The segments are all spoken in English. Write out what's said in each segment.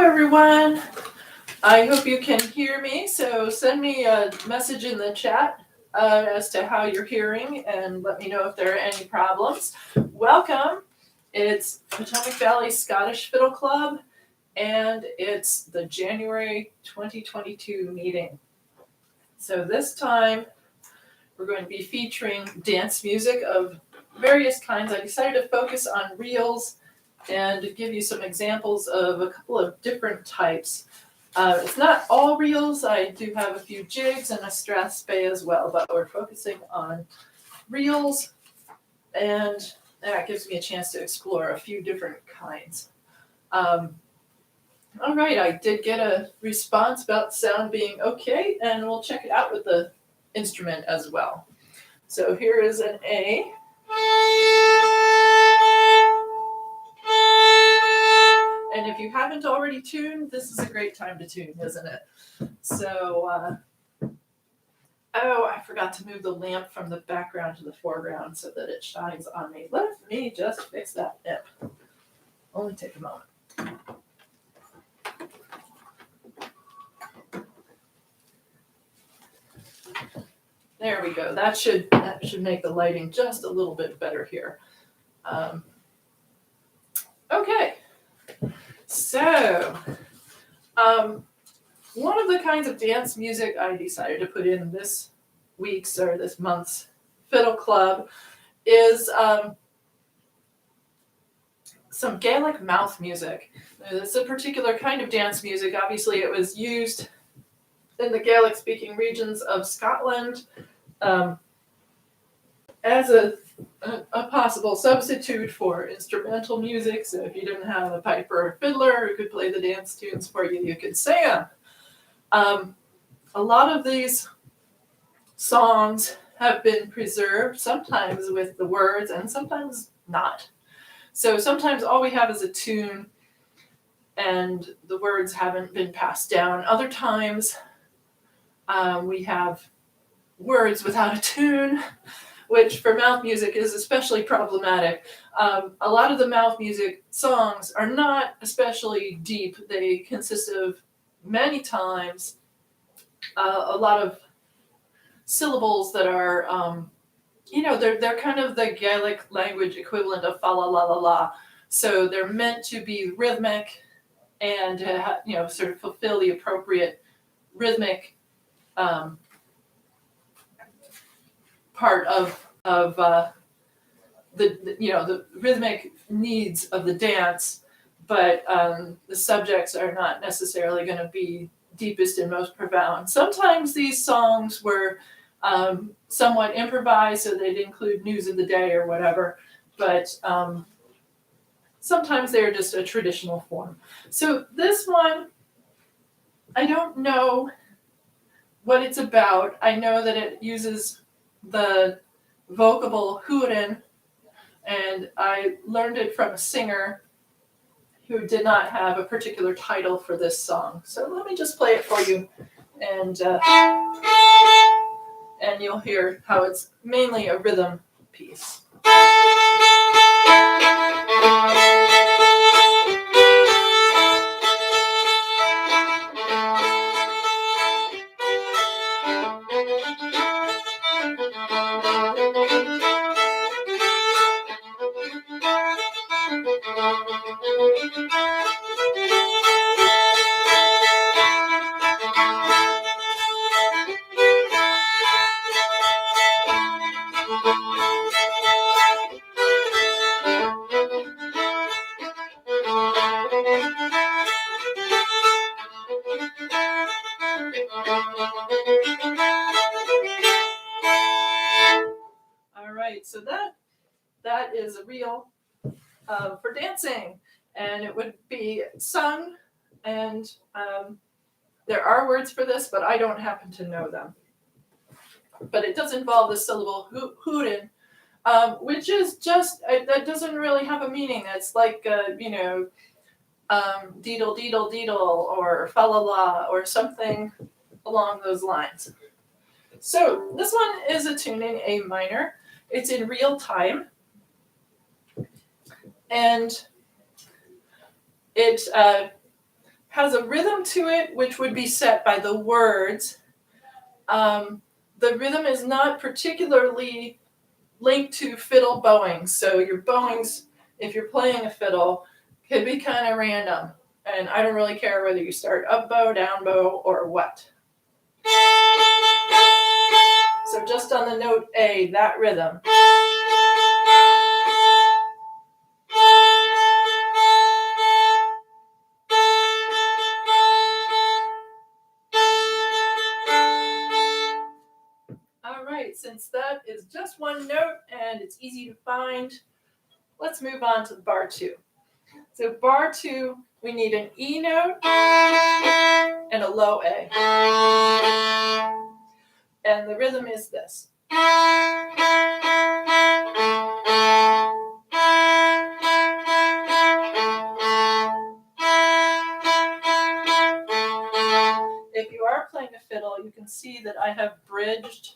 everyone. I hope you can hear me. So send me a message in the chat as to how you're hearing and let me know if there are any problems. Welcome. It's Potomac Valley Scottish Fiddle Club, and it's the January 2022 meeting. So this time we're going to be featuring dance music of various kinds. I decided to focus on reels and give you some examples of a couple of different types. It's not all reels. I do have a few jigs and a strathspey as well, but we're focusing on reels, and that gives me a chance to explore a few different kinds. All right, I did get a response about sound being okay, and we'll check it out with the instrument as well. So here is an A. And if you haven't already tuned, this is a great time to tune, isn't it? So, I forgot to move the lamp from the background to the foreground so that it shines on me. Let me just fix that nip. Only take a moment. There we go. That should make the lighting just a little bit better here. Okay. So, one of the kinds of dance music I decided to put in this week's or this month's Fiddle Club is some Gaelic mouth music. It's a particular kind of dance music. Obviously, it was used in the Gaelic-speaking regions of Scotland as a possible substitute for instrumental music. So if you didn't have a piper or a fiddler who could play the dance tunes for you, you could sing them. A lot of these songs have been preserved, sometimes with the words and sometimes not. So sometimes all we have is a tune and the words haven't been passed down. Other times we have words without a tune, which for mouth music is especially problematic. A lot of the mouth music songs are not especially deep. They consist of many times a lot of syllables that are, they're kind of the Gaelic language equivalent of fa la la la la. So they're meant to be rhythmic and sort of fulfill the appropriate rhythmic part of the rhythmic needs of the dance, but the subjects are not necessarily going to be deepest and most profound. Sometimes these songs were somewhat improvised, so they'd include news of the day or whatever, but sometimes they're just a traditional form. So this one, I don't know what it's about. I know that it uses the vocable hurin, and I learned it from a singer who did not have a particular title for this song. So let me just play it for you, and you'll hear how it's mainly a rhythm piece. All right, so that is a reel for dancing, and it would be sung, and there are words for this, but I don't happen to know them. But it does involve the syllable hurin, which is just, that doesn't really have a meaning. It's like, deedle, deedle, deedle, or fa la la, or something along those lines. So this one is a tune in A minor. It's in real time. And it has a rhythm to it, which would be set by the words. The rhythm is not particularly linked to fiddle bowing. So your bowings, if you're playing a fiddle, could be kind of random. And I don't really care whether you start up bow, down bow, or what. So just on the note A, that rhythm. All right, since that is just one note and it's easy to find, let's move on to bar 2. So bar 2, we need an E note and a low A. And the rhythm is this. If you are playing a fiddle, you can see that I have bridged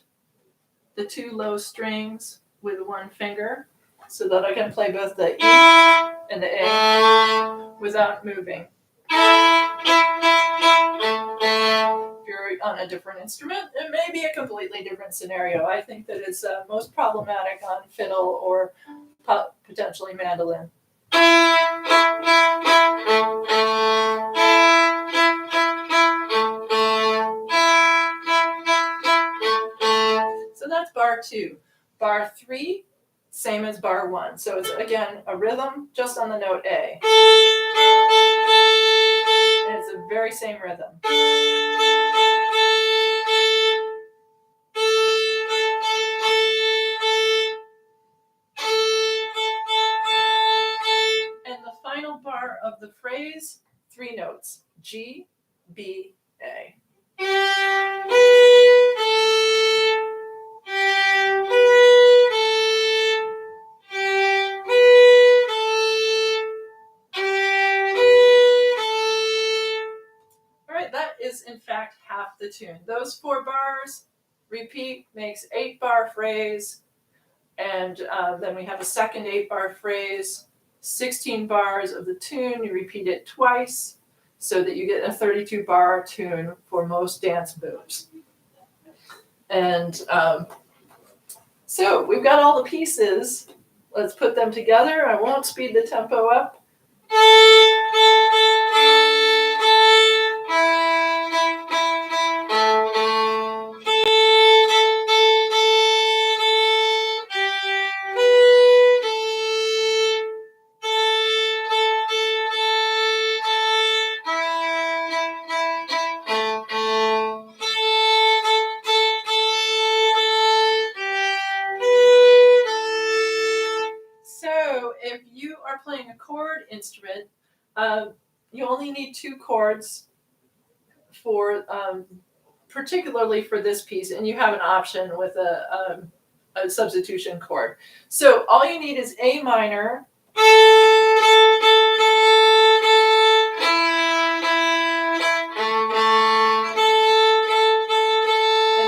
the 2 low strings with one finger so that I can play both the E and the A without moving. If you're on a different instrument, it may be a completely different scenario. I think that it's most problematic on fiddle or potentially mandolin. So that's bar 2. Bar 3, same as bar 1. So it's, again, a rhythm just on the note A. And it's the very same rhythm. And the final bar of the phrase, 3 notes. G, B, A. All right, that is in fact half the tune. Those 4 bars, repeat, makes 8-bar phrase, and then we have a second 8-bar phrase, 16 bars of the tune, you repeat it twice, so that you get a 32-bar tune for most dance moves. And so we've got all the pieces. Let's put them together. I won't speed the tempo up. Playing a chord instrument, you only need 2 chords for particularly for this piece, and you have an option with a substitution chord. So all you need is A minor, and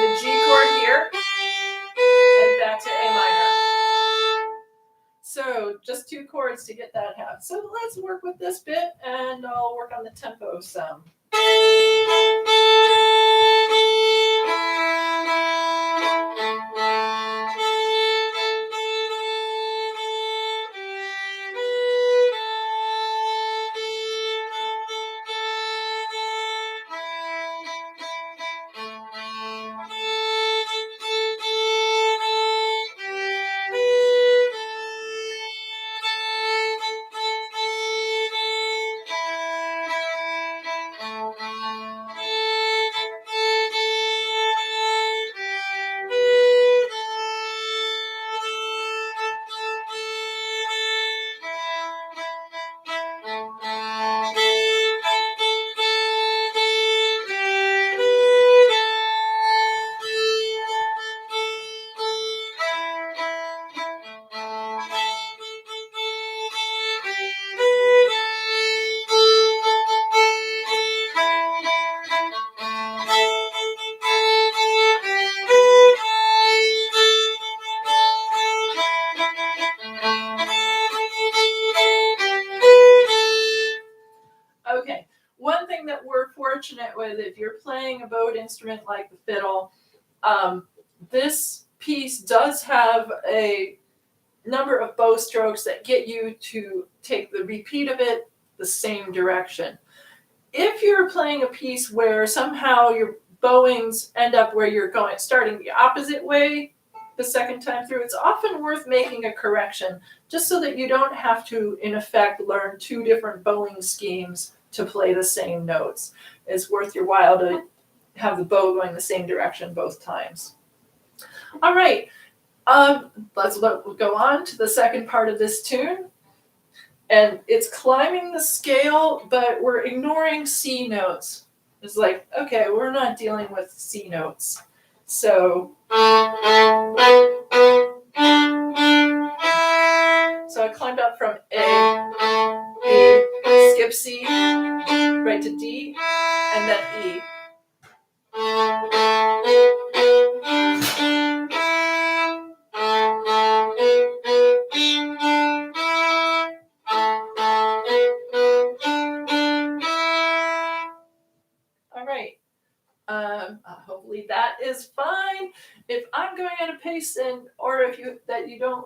a G chord here, and back to A minor. So just 2 chords to get that half. So let's work with this bit, and I'll work on the tempo some. fortunate with, if you're playing a bowed instrument like the fiddle, this piece does have a number of bow strokes that get you to take the repeat of it the same direction. If you're playing a piece where somehow your bowings end up where you're starting the opposite way the second time through, it's often worth making a correction just so that you don't have to, in effect, learn two different bowing schemes to play the same notes. It's worth your while to have the bow going the same direction both times. All right, let's go on to the second part of this tune. And it's climbing the scale, but we're ignoring C notes. It's like, okay, we're not dealing with C notes. So I climbed up from A, B, skip C, right to D, and then E. All right. Hopefully that is fine. If I'm going at a pace or if you don't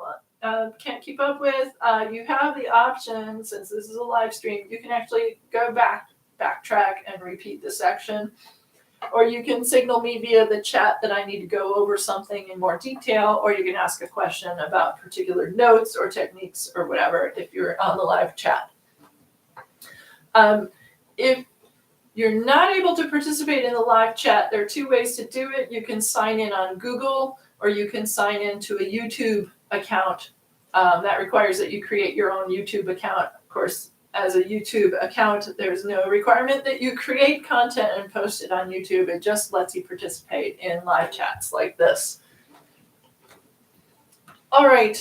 can't keep up with, you have the option, since this is a live stream, you can actually go backtrack and repeat the section, or you can signal me via the chat that I need to go over something in more detail, or you can ask a question about particular notes or techniques or whatever if you're on the live chat. If you're not able to participate in the live chat, there are two ways to do it. You can sign in on Google, or you can sign into a YouTube account. That requires that you create your own YouTube account. Of course, as a YouTube account, there's no requirement that you create content and post it on YouTube. It just lets you participate in live chats like this. All right,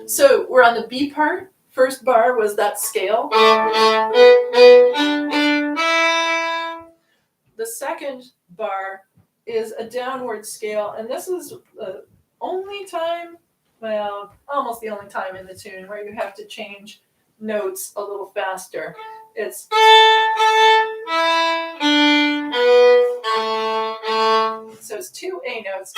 so we're on the B part. First bar was that scale. The second bar is a downward scale, and this is the only time, well, almost the only time in the tune where you have to change notes a little faster. It's so it's two A notes,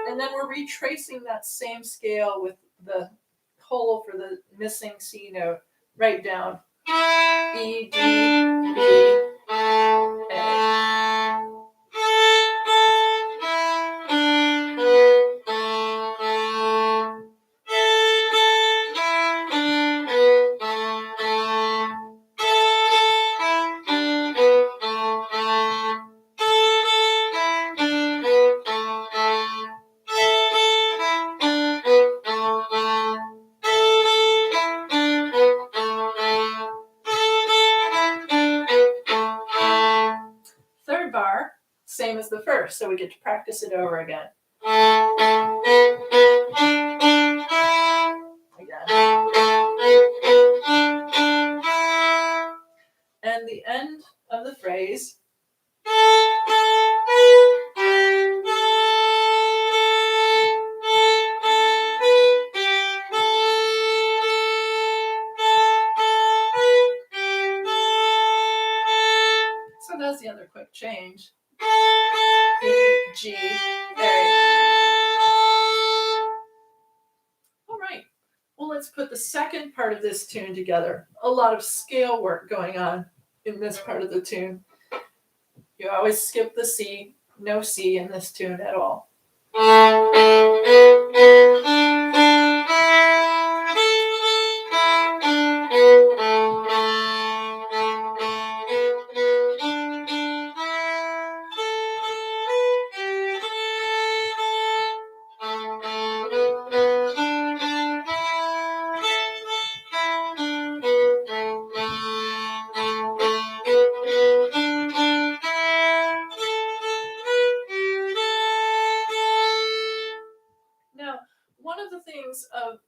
and then we're retracing that same scale with the hole for the missing C note right down. E, D, B, A. Third bar, same as the first, so we get to practice it over again. And the end of the phrase. So that's the other quick change. B, G, A. All right. Well, let's put the second part of this tune together. A lot of scale work going on in this part of the tune. You always skip the C, no C in this tune at all.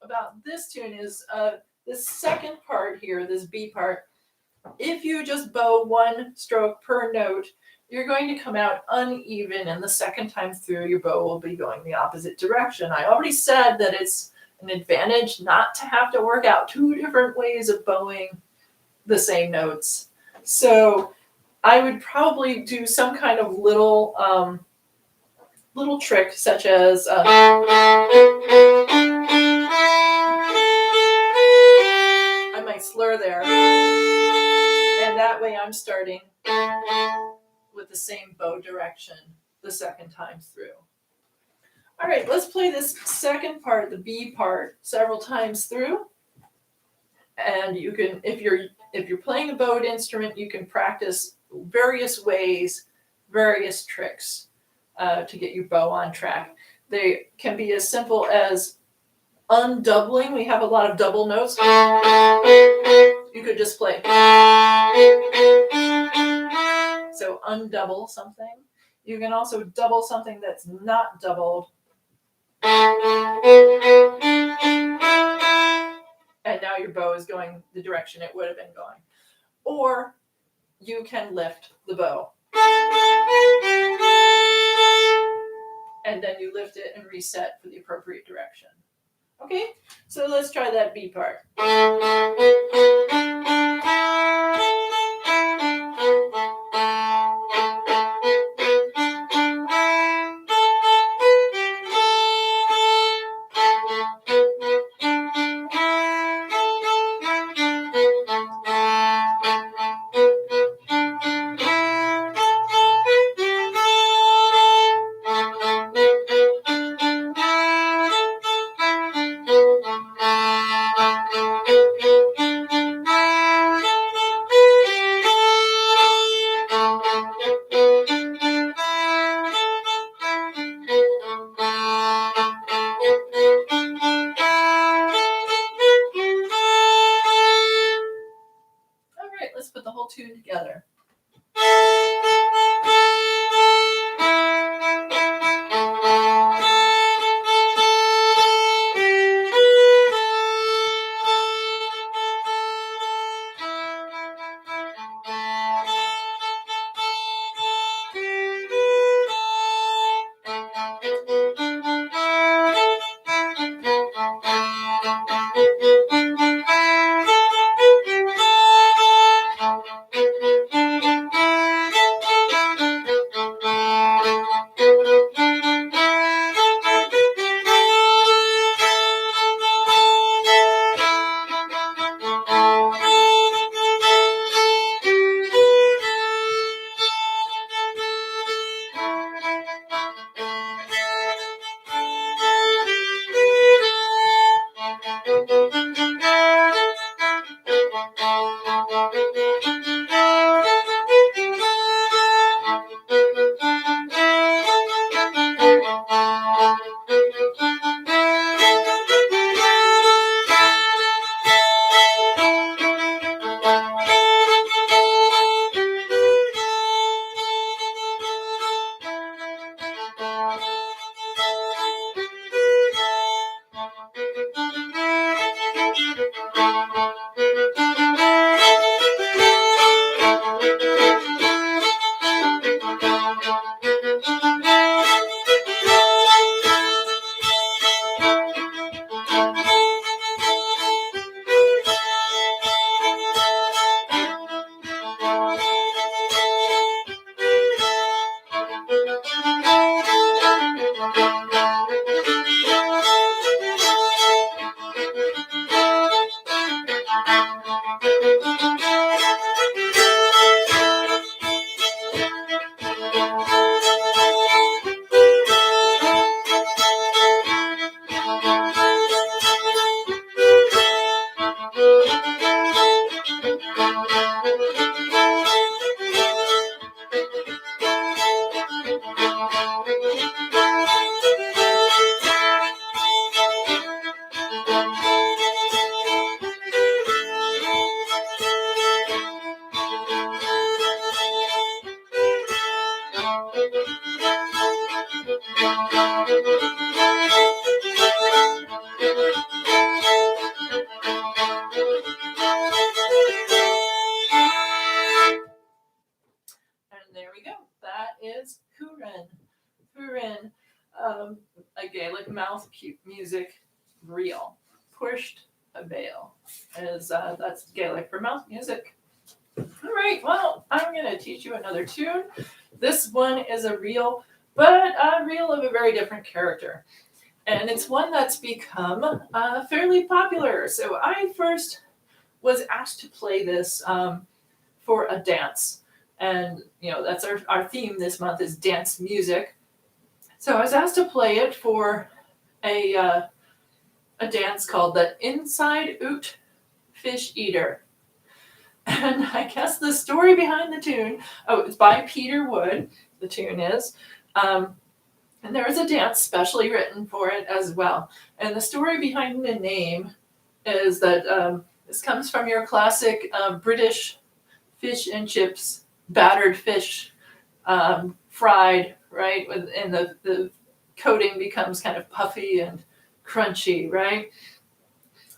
About this tune is this second part here, this B part. If you just bow one stroke per note, you're going to come out uneven, and the second time through, your bow will be going the opposite direction. I already said that it's an advantage not to have to work out two different ways of bowing the same notes. So I would probably do some kind of little trick, such as I might slur there, and that way I'm starting with the same bow direction the second time through. All right, let's play this second part, the B part, several times through. And you can, if you're playing a bowed instrument, you can practice various ways, various tricks to get your bow on track. They can be as simple as undoubling. We have a lot of double notes. You could just play. So undouble something. You can also double something that's not doubled. And now your bow is going the direction it would have been going. Or you can lift the bow. And then you lift it and reset for the appropriate direction. Okay, so let's try that B part. Let's put the whole tune together. A Gaelic mouth music reel. Pushed a veil. That's Gaelic for mouth music. All right, well, I'm going to teach you another tune. This one is a reel, but a reel of a very different character. And it's one that's become fairly popular. So I first was asked to play this for a dance. And, that's our theme this month is dance music. So I was asked to play it for a dance called the Inside Oot Fish Eater. And I guess the story behind the tune, it's by Peter Wood, the tune is. And there is a dance specially written for it as well. And the story behind the name is that this comes from your classic British fish and chips, battered fish, fried, right? And the coating becomes kind of puffy and crunchy, right?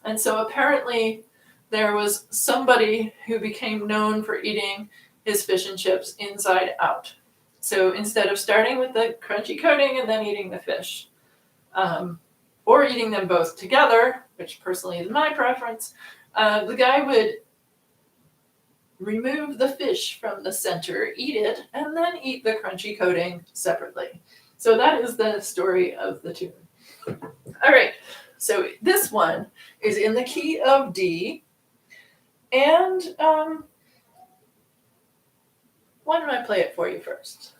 And so apparently there was somebody who became known for eating his fish and chips inside out. So instead of starting with the crunchy coating and then eating the fish, or eating them both together, which personally is my preference, the guy would remove the fish from the center, eat it, and then eat the crunchy coating separately. So that is the story of the tune. All right, so this one is in the key of D, and why don't I play it for you first?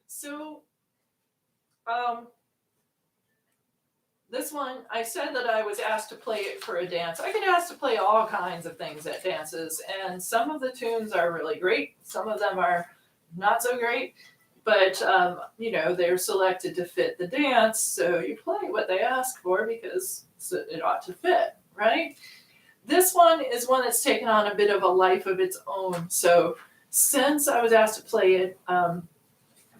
So, this one, I said that I was asked to play it for a dance. I get asked to play all kinds of things at dances, and some of the tunes are really great. Some of them are not so great, but, they're selected to fit the dance, so you play what they ask for because it ought to fit, right? This one is one that's taken on a bit of a life of its own. So since I was asked to play it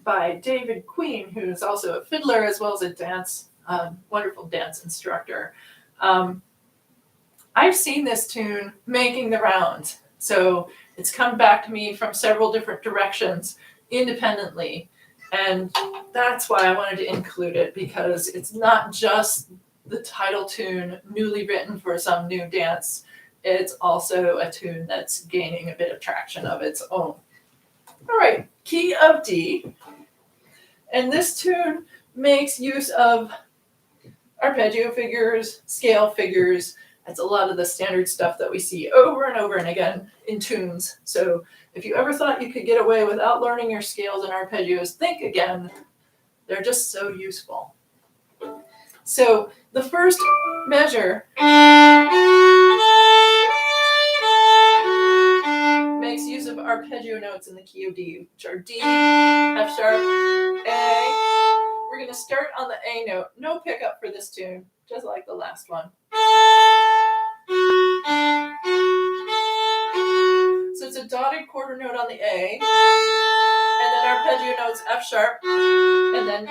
by David Queen, who is also a fiddler as well as a wonderful dance instructor, I've seen this tune making the rounds. So it's come back to me from several different directions independently. And that's why I wanted to include it, because it's not just the title tune newly written for some new dance. It's also a tune that's gaining a bit of traction of its own. All right, key of D. And this tune makes use of arpeggio figures, scale figures. That's a lot of the standard stuff that we see over and over and again in tunes. So if you ever thought you could get away without learning your scales and arpeggios, think again. They're just so useful. So the first measure makes use of arpeggio notes in the key of D, which are D, F sharp, A. We're going to start on the A note. No pickup for this tune, just like the last one. So it's a dotted quarter note on the A, and then arpeggio notes F sharp, and then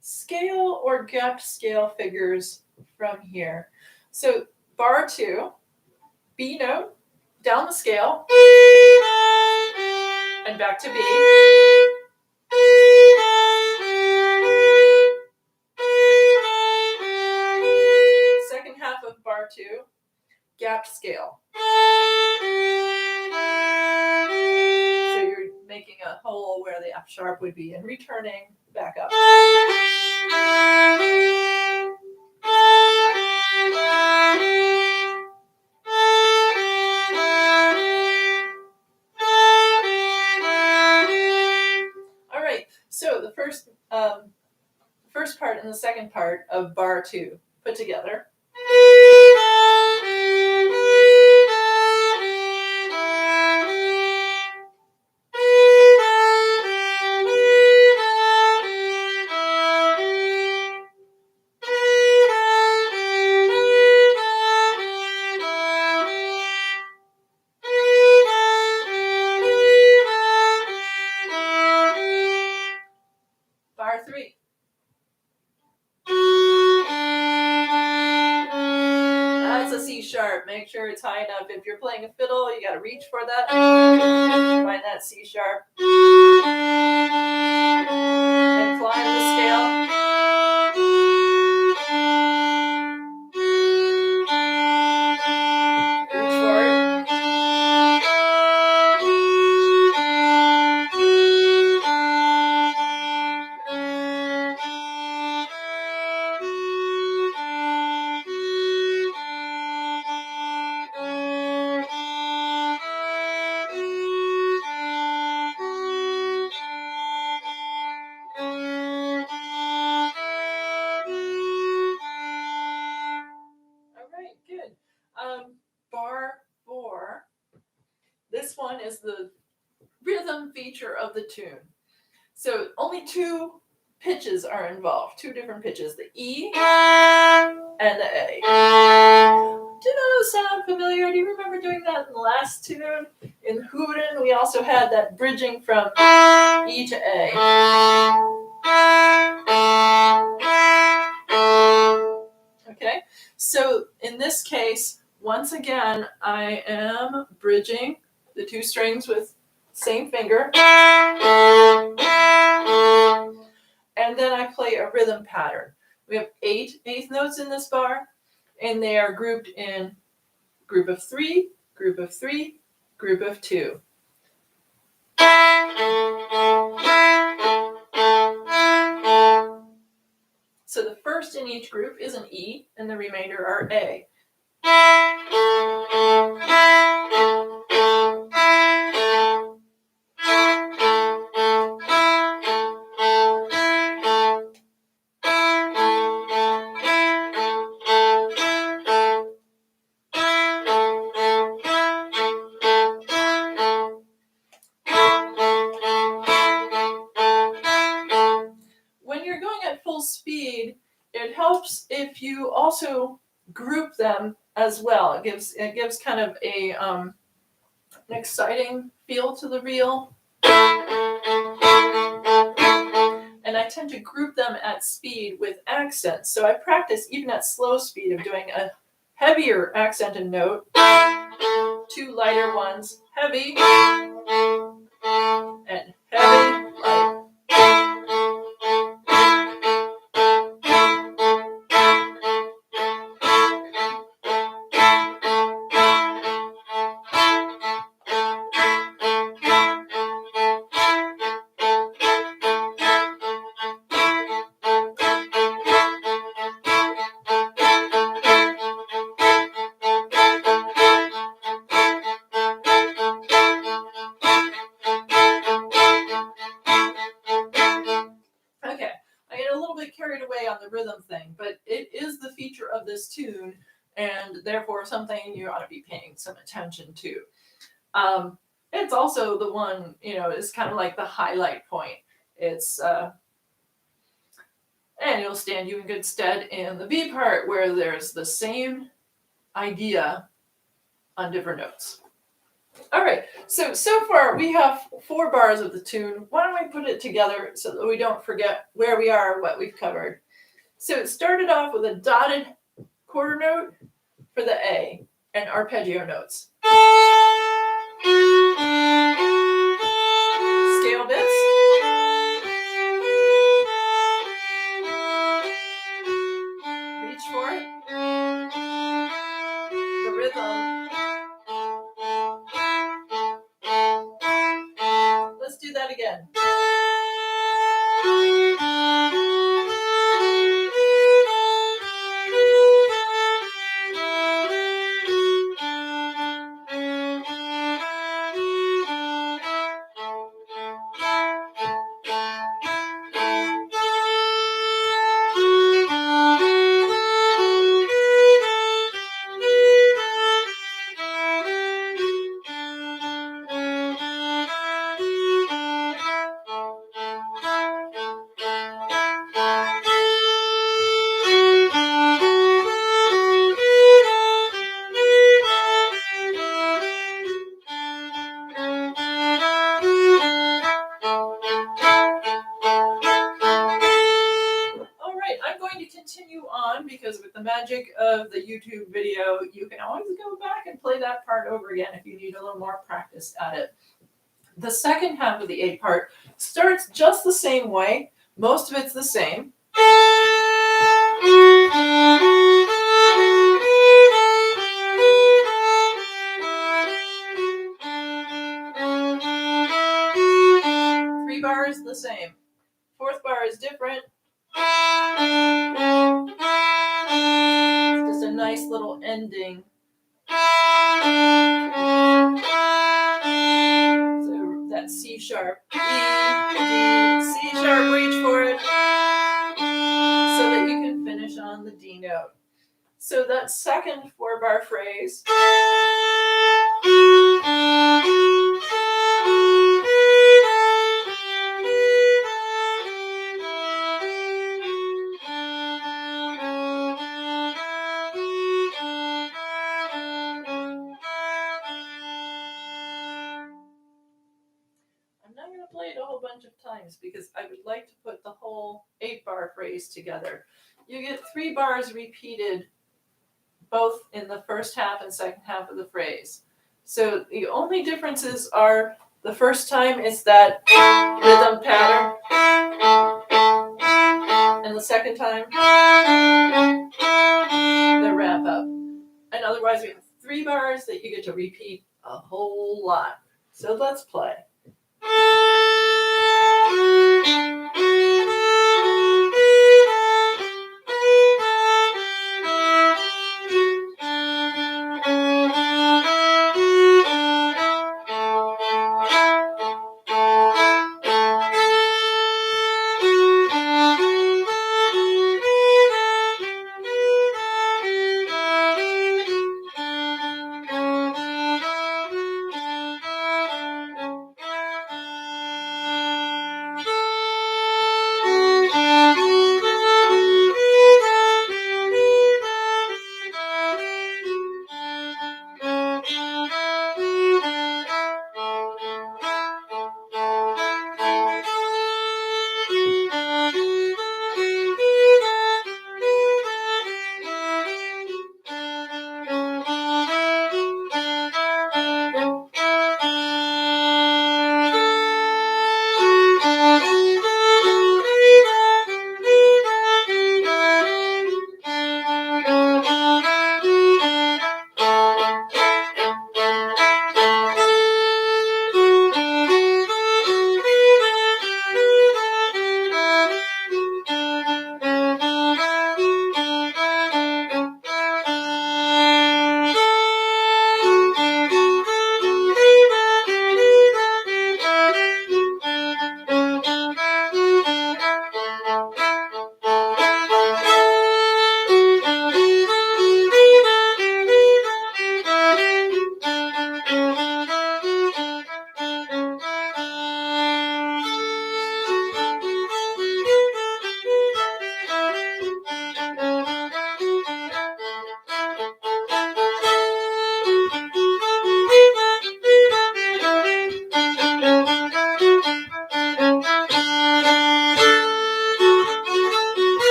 scale or gapped scale figures from here. So bar 2, B note, down the scale, and back to B. Second half of bar 2, gapped scale. So you're making a hole where the F sharp would be and returning back up. All right, so the first part and the second part of bar 2 put together. Bar 3. That's a C sharp. Make sure it's high enough. If you're playing a fiddle, you got to reach for that. Find that C sharp. And climb the scale. Reach for it. Good. Bar 4. This one is the rhythm feature of the tune. So only 2 pitches are involved, 2 different pitches, the E and the A. Do those sound familiar? Do you remember doing that in the last tune? In Hooten, we also had that bridging from E to A. Okay, so in this case, once again, I am bridging the 2 strings with same finger. And then I play a rhythm pattern. We have 8 eighth notes in this bar, and they are grouped in group of 3, group of 3, group of 2. So the first in each group is an E, and the remainder are A. When you're going at full speed, it helps if you also group them as well. It gives kind of an exciting feel to the reel. And I tend to group them at speed with accents. So I practice even at slow speed of doing a heavier accented note, 2 lighter ones, heavy, and heavy, light. Okay, I get a little bit carried away on the rhythm thing, but it is the feature of this tune, and therefore something you ought to be paying some attention to. It's also the one, is kind of like the highlight point. It's and it'll stand you in good stead in the B part, where there's the same idea on different notes. All right, so far we have 4 bars of the tune. Why don't we put it together so that we don't forget where we are, what we've covered. So it started off with a dotted quarter note for the A and arpeggio notes. Scale bits. Reach for it. The rhythm. Let's do that again. Because with the magic of the YouTube video, you can always go back and play that part over again if you need a little more practice at it. The second half of the A part starts just the same way. Most of it's the same. Three bars the same. Fourth bar is different. It's just a nice little ending. So that C sharp, E, D, C sharp, reach for it, so that you can finish on the D note. So that second 4-bar phrase. I'm not going to play it a whole bunch of times because I would like to put the whole 8-bar phrase together. You get 3 bars repeated both in the first half and second half of the phrase. So the only differences are the first time it's that rhythm pattern, and the second time the wrap up. And otherwise we have 3 bars that you get to repeat a whole lot. So let's play.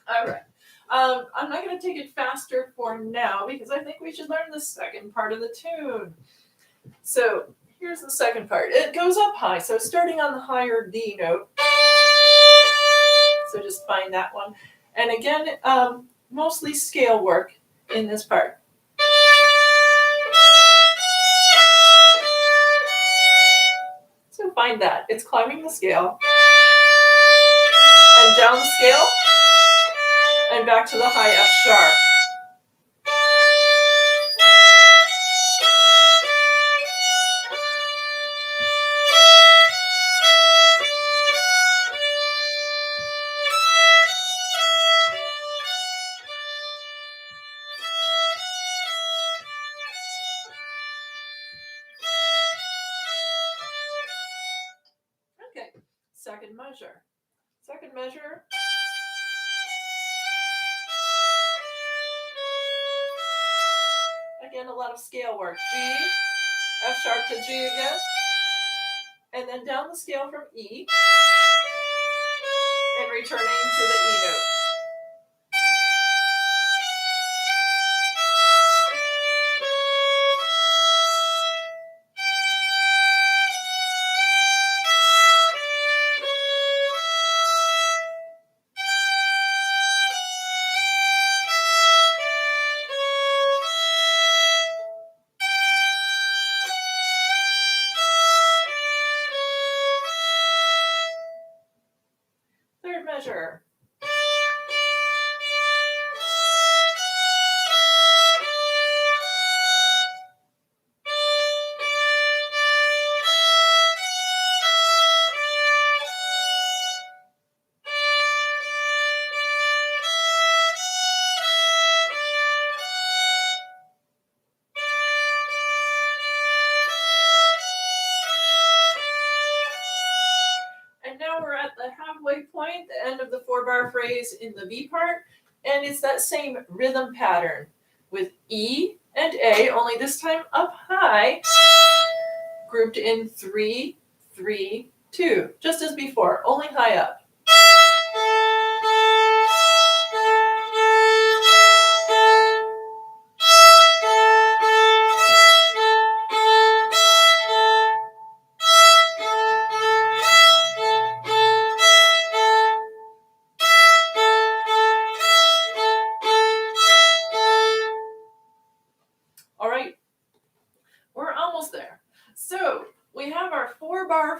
All right. I'm not going to take it faster for now because I think we should learn the second part of the tune. So here's the second part. It goes up high, so starting on the higher D note. So just find that one. And again, mostly scale work in this part. So find that. It's climbing the scale. And down the scale. And back to the high F sharp. Okay, second measure. Second measure. Again, a lot of scale work. G, F sharp to G again. And then down the scale from E. And returning to the E note. Third measure. Halfway point, the end of the 4-bar phrase in the B part, and it's that same rhythm pattern with E and A, only this time up high, grouped in 3, 3, 2, just as before, only high up.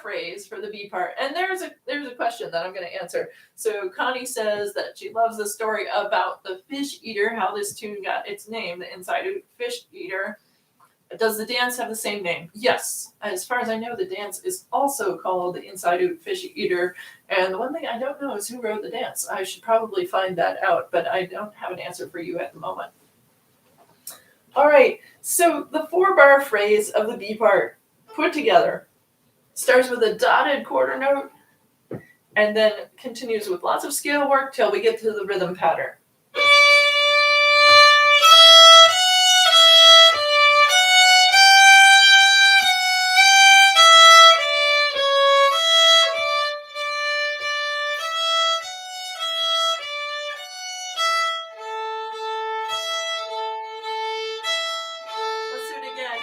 Phrase for the B part, and there's a question that I'm going to answer. So Connie says that she loves the story about the fish eater, how this tune got its name, the Inside Out Fish Eater. Does the dance have the same name? Yes. As far as I know, the dance is also called the Inside Out Fish Eater, and the one thing I don't know is who wrote the dance. I should probably find that out, but I don't have an answer for you at the moment. All right, so the 4-bar phrase of the B part put together starts with a dotted quarter note and then continues with lots of scale work till we get to the rhythm pattern. Let's do it again.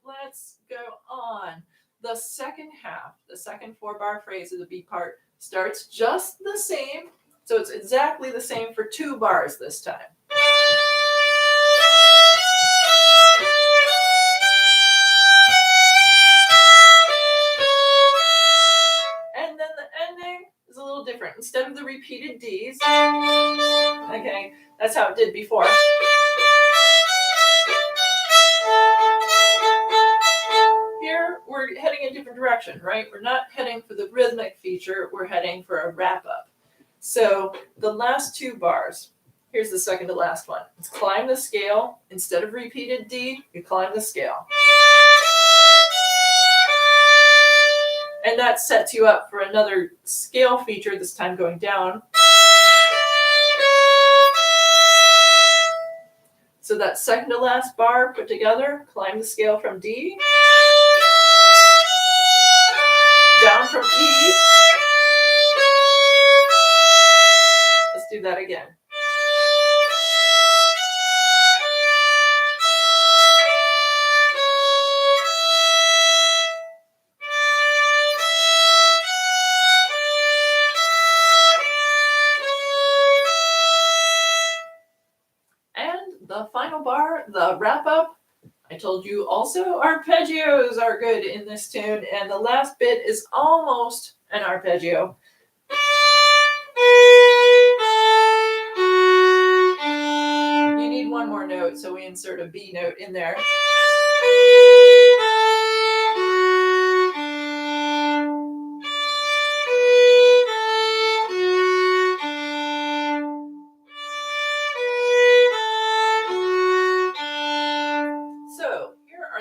Let's go on. The second half, the second 4-bar phrase of the B part starts just the same. So it's exactly the same for 2 bars this time. repeated Ds. Okay, that's how it did before. Here, we're heading a different direction, right? We're not heading for the rhythmic feature, we're heading for a wrap-up. So the last two bars, here's the second to last one. It's climb the scale. Instead of repeated D, you climb the scale. And that sets you up for another scale feature, this time going down. So that second to last bar put together, climb the scale from D, down from E. Let's do that again. The final bar, the wrap up, I told you also arpeggios are good in this tune, and the last bit is almost an arpeggio. You need one more note, so we insert a B note in there.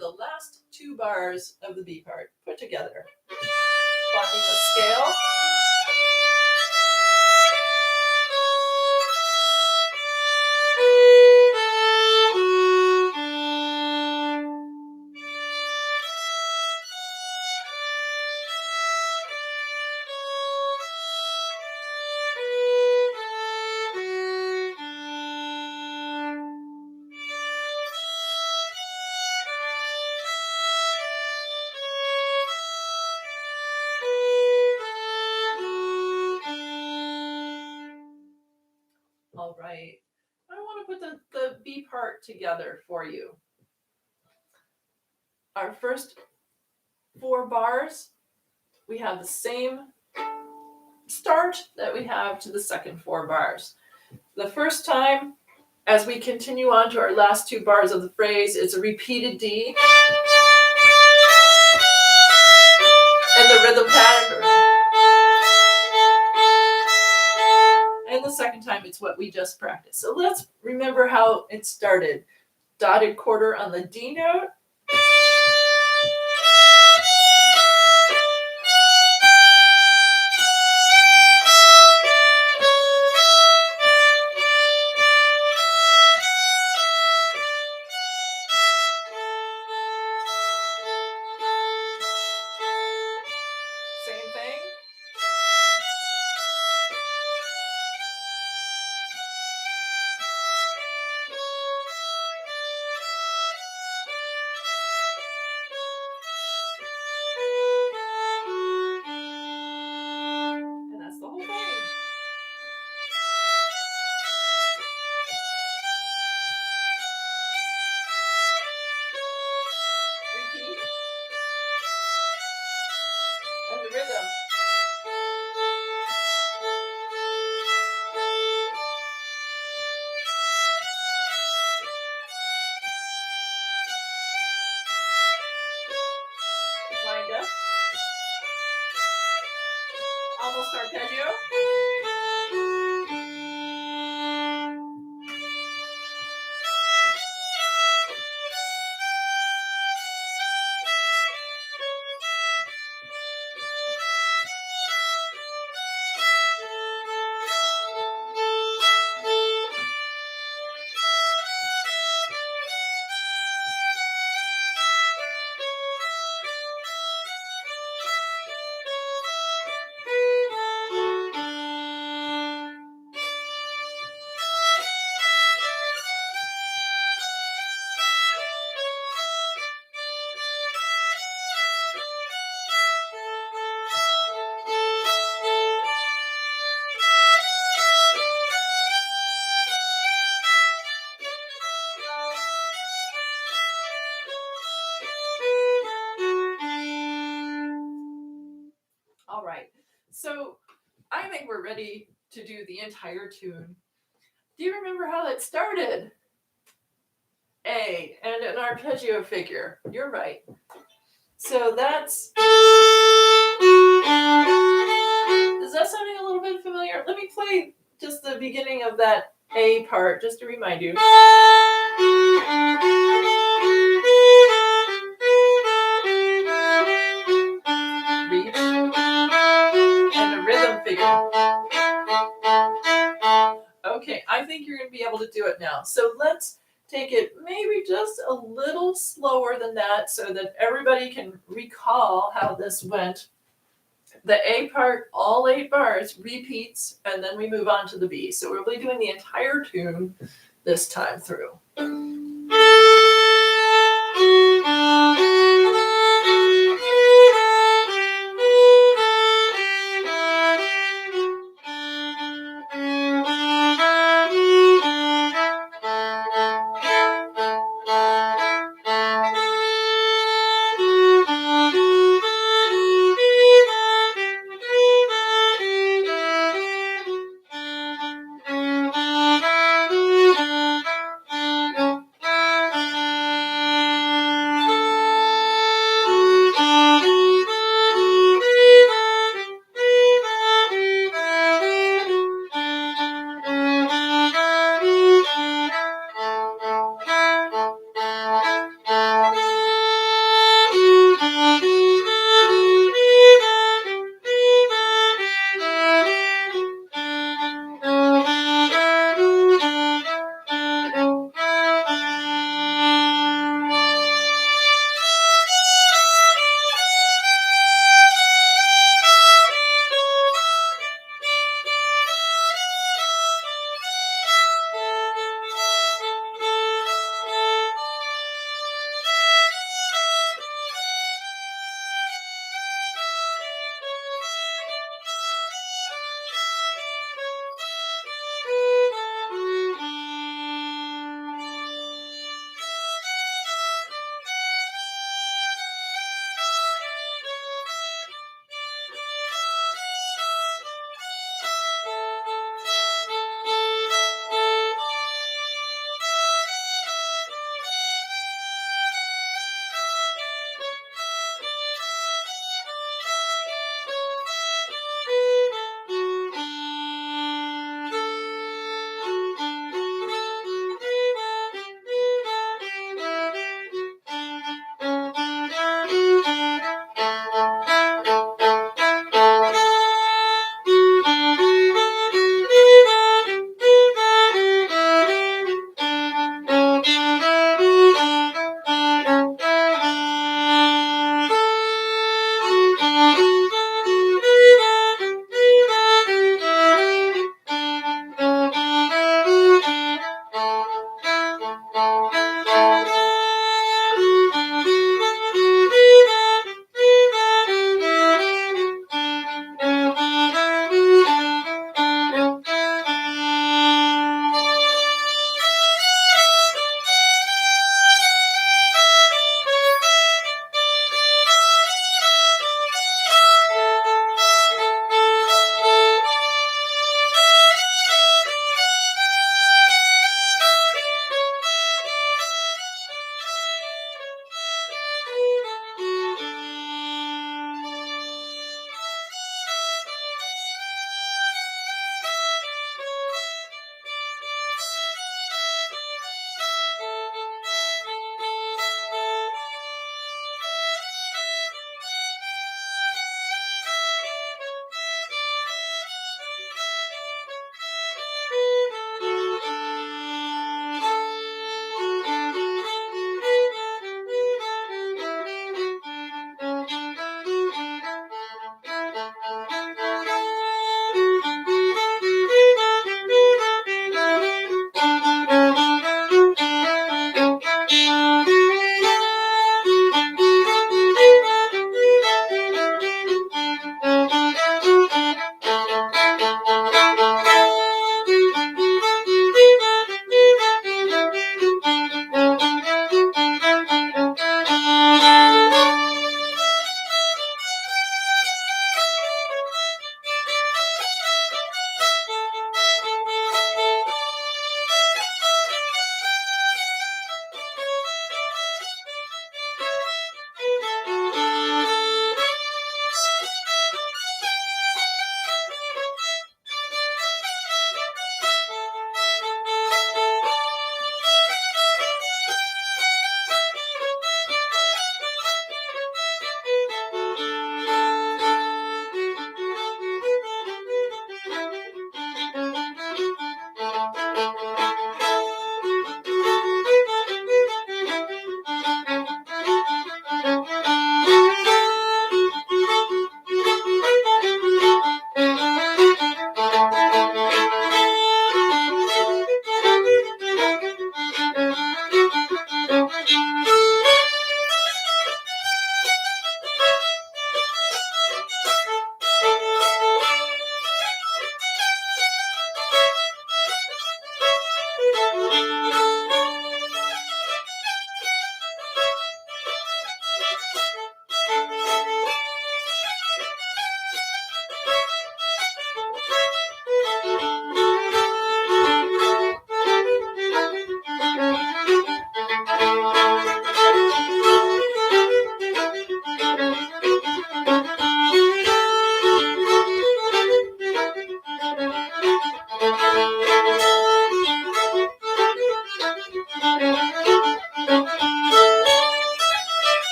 The last two bars of the B part put together. Climbing the scale. All right, I want to put the B part together for you. Our first 4 bars, we have the same start that we have to the second 4 bars. The first time, as we continue on to our last 2 bars of the phrase, it's a repeated D. And the rhythm pattern. And the second time, it's what we just practiced. So let's remember how it started. Dotted quarter on the D note. Same thing. And that's the whole thing. Repeat. And the rhythm. Wind up. Almost arpeggio. All right, so I think we're ready to do the entire tune. Do you remember how that started? A and an arpeggio figure. You're right. So that's. Is that sounding a little bit familiar? Let me play just the beginning of that A part just to remind you. Reach and a rhythm figure. Okay, I think you're going to be able to do it now. So let's take it maybe just a little slower than that so that everybody can recall how this went. The A part, all 8 bars, repeats, and then we move on to the B. So we'll be doing the entire tune this time through.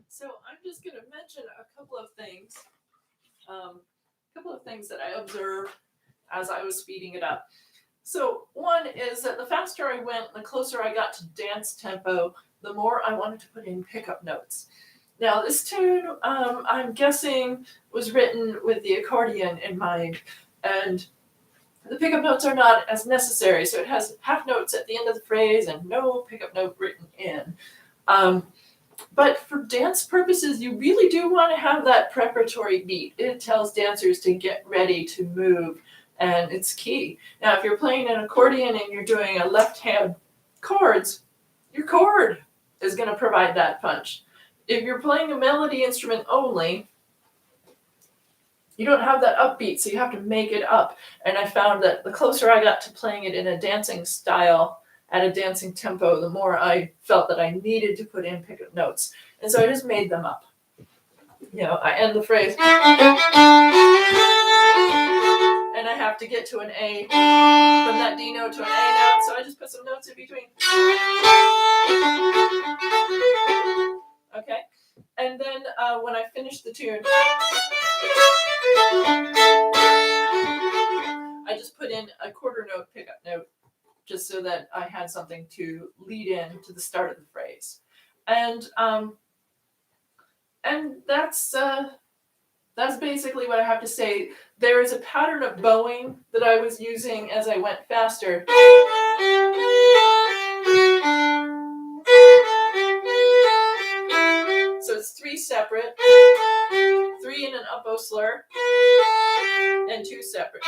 So I'm just going to mention a couple of things that I observed as I was speeding it up. So one is that the faster I went, the closer I got to dance tempo, the more I wanted to put in pickup notes. Now this tune, I'm guessing, was written with the accordion in mind, and the pickup notes are not as necessary, so it has half notes at the end of the phrase and no pickup note written in. But for dance purposes, you really do want to have that preparatory beat. It tells dancers to get ready to move, and it's key. Now, if you're playing an accordion and you're doing a left-hand chords, your chord is going to provide that punch. If you're playing a melody instrument only, you don't have that upbeat, so you have to make it up. And I found that the closer I got to playing it in a dancing style, at a dancing tempo, the more I felt that I needed to put in pickup notes. And so I just made them up. I end the phrase, and I have to get to an A, from that D note to an A note, so I just put some notes in between. Okay, and then when I finish the tune, I just put in a quarter note pickup note, just so that I had something to lead in to the start of the phrase. And that's basically what I have to say. There is a pattern of bowing that I was using as I went faster. So it's 3 separate, 3 in an up bow slur, and 2 separate.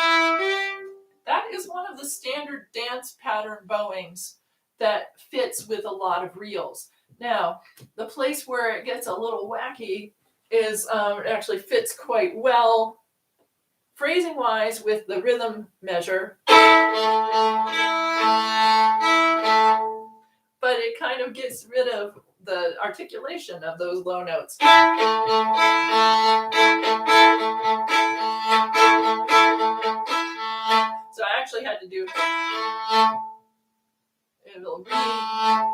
That is one of the standard dance pattern bowings that fits with a lot of reels. Now, the place where it gets a little wacky is it actually fits quite well, phrasing-wise, with the rhythm measure. But it kind of gets rid of the articulation of those low notes. So I actually had to do a little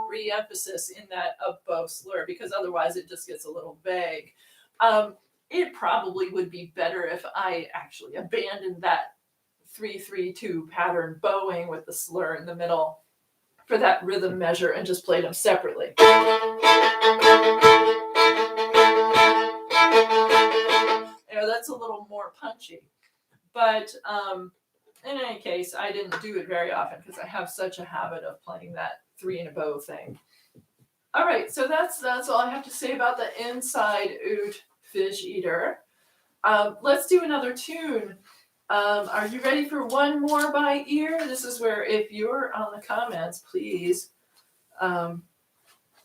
re-emphasis in that up bow slur, because otherwise it just gets a little vague. It probably would be better if I actually abandoned that 3-3-2 pattern bowing with the slur in the middle for that rhythm measure and just played them separately. That's a little more punchy. But in any case, I didn't do it very often because I have such a habit of playing that 3 in a bow thing. All right, so that's all I have to say about the inside oot fish eater. Let's do another tune. Are you ready for one more by ear? This is where, if you're on the comments, please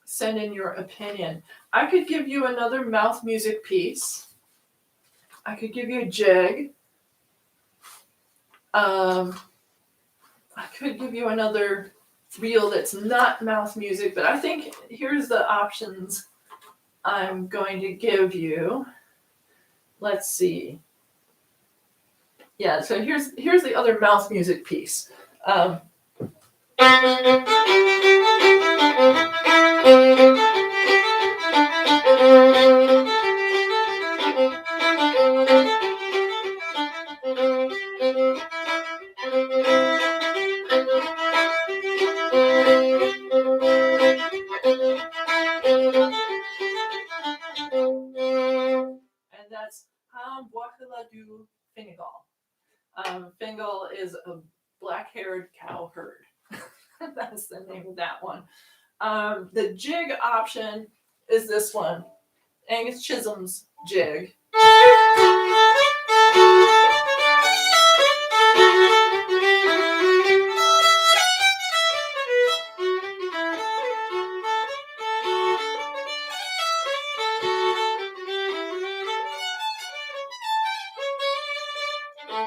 send in your opinion. I could give you another mouth music piece. I could give you a jig. I could give you another reel that's not mouth music, but I think here's the options I'm going to give you. Let's see. Yeah, so here's the other mouth music piece. And that's du Fingal. Fingal is a black-haired cow herd. That's the name of that one. The jig option is this one, Angus Chisholm's jig. Boy,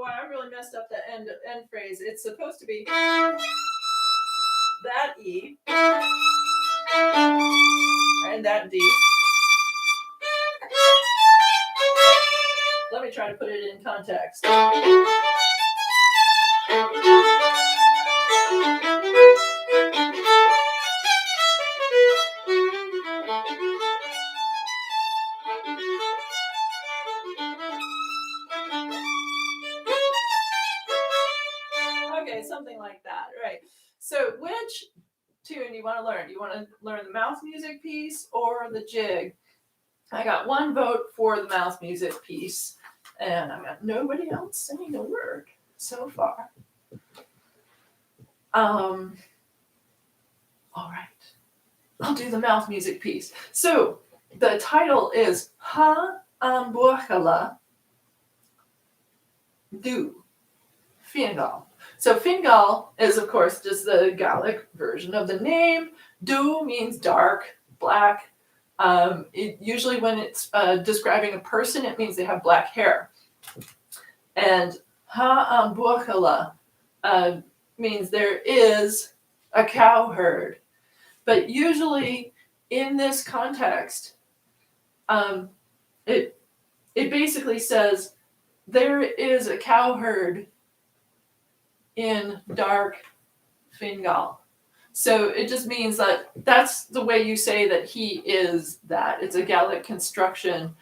I really messed up the end phrase. It's supposed to be that E and that D. Let me try to put it in context. Okay, something like that, right? So which tune do you want to learn? Do you want to learn the mouth music piece or the jig? I got one vote for the mouth music piece, and I got nobody else saying a word so far. All right, I'll do the mouth music piece. So the title is Ha Ambuchala Du Fingal. So Fingal is, of course, just the Gaelic version of the name. Du means dark, black. Usually when it's describing a person, it means they have black hair. And Ha Ambuchala means there is a cow herd. But usually in this context, it basically says there is a cow herd in dark Fingal. So it just means that that's the way you say that he is that. It's a Gaelic construction.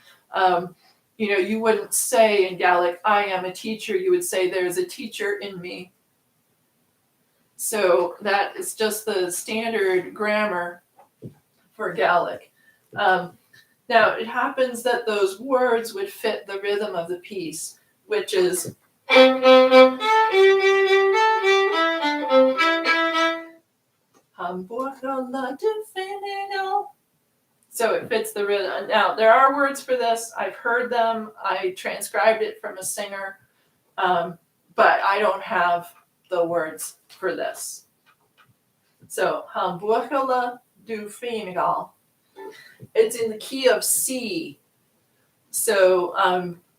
You wouldn't say in Gaelic, I am a teacher. You would say there's a teacher in me. So that is just the standard grammar for Gaelic. Now, it happens that those words would fit the rhythm of the piece, which is so it fits the rhythm. Now, there are words for this. I've heard them. I transcribed it from a singer, but I don't have the words for this. So, Hamburgala du Fenigal. It's in the key of C. So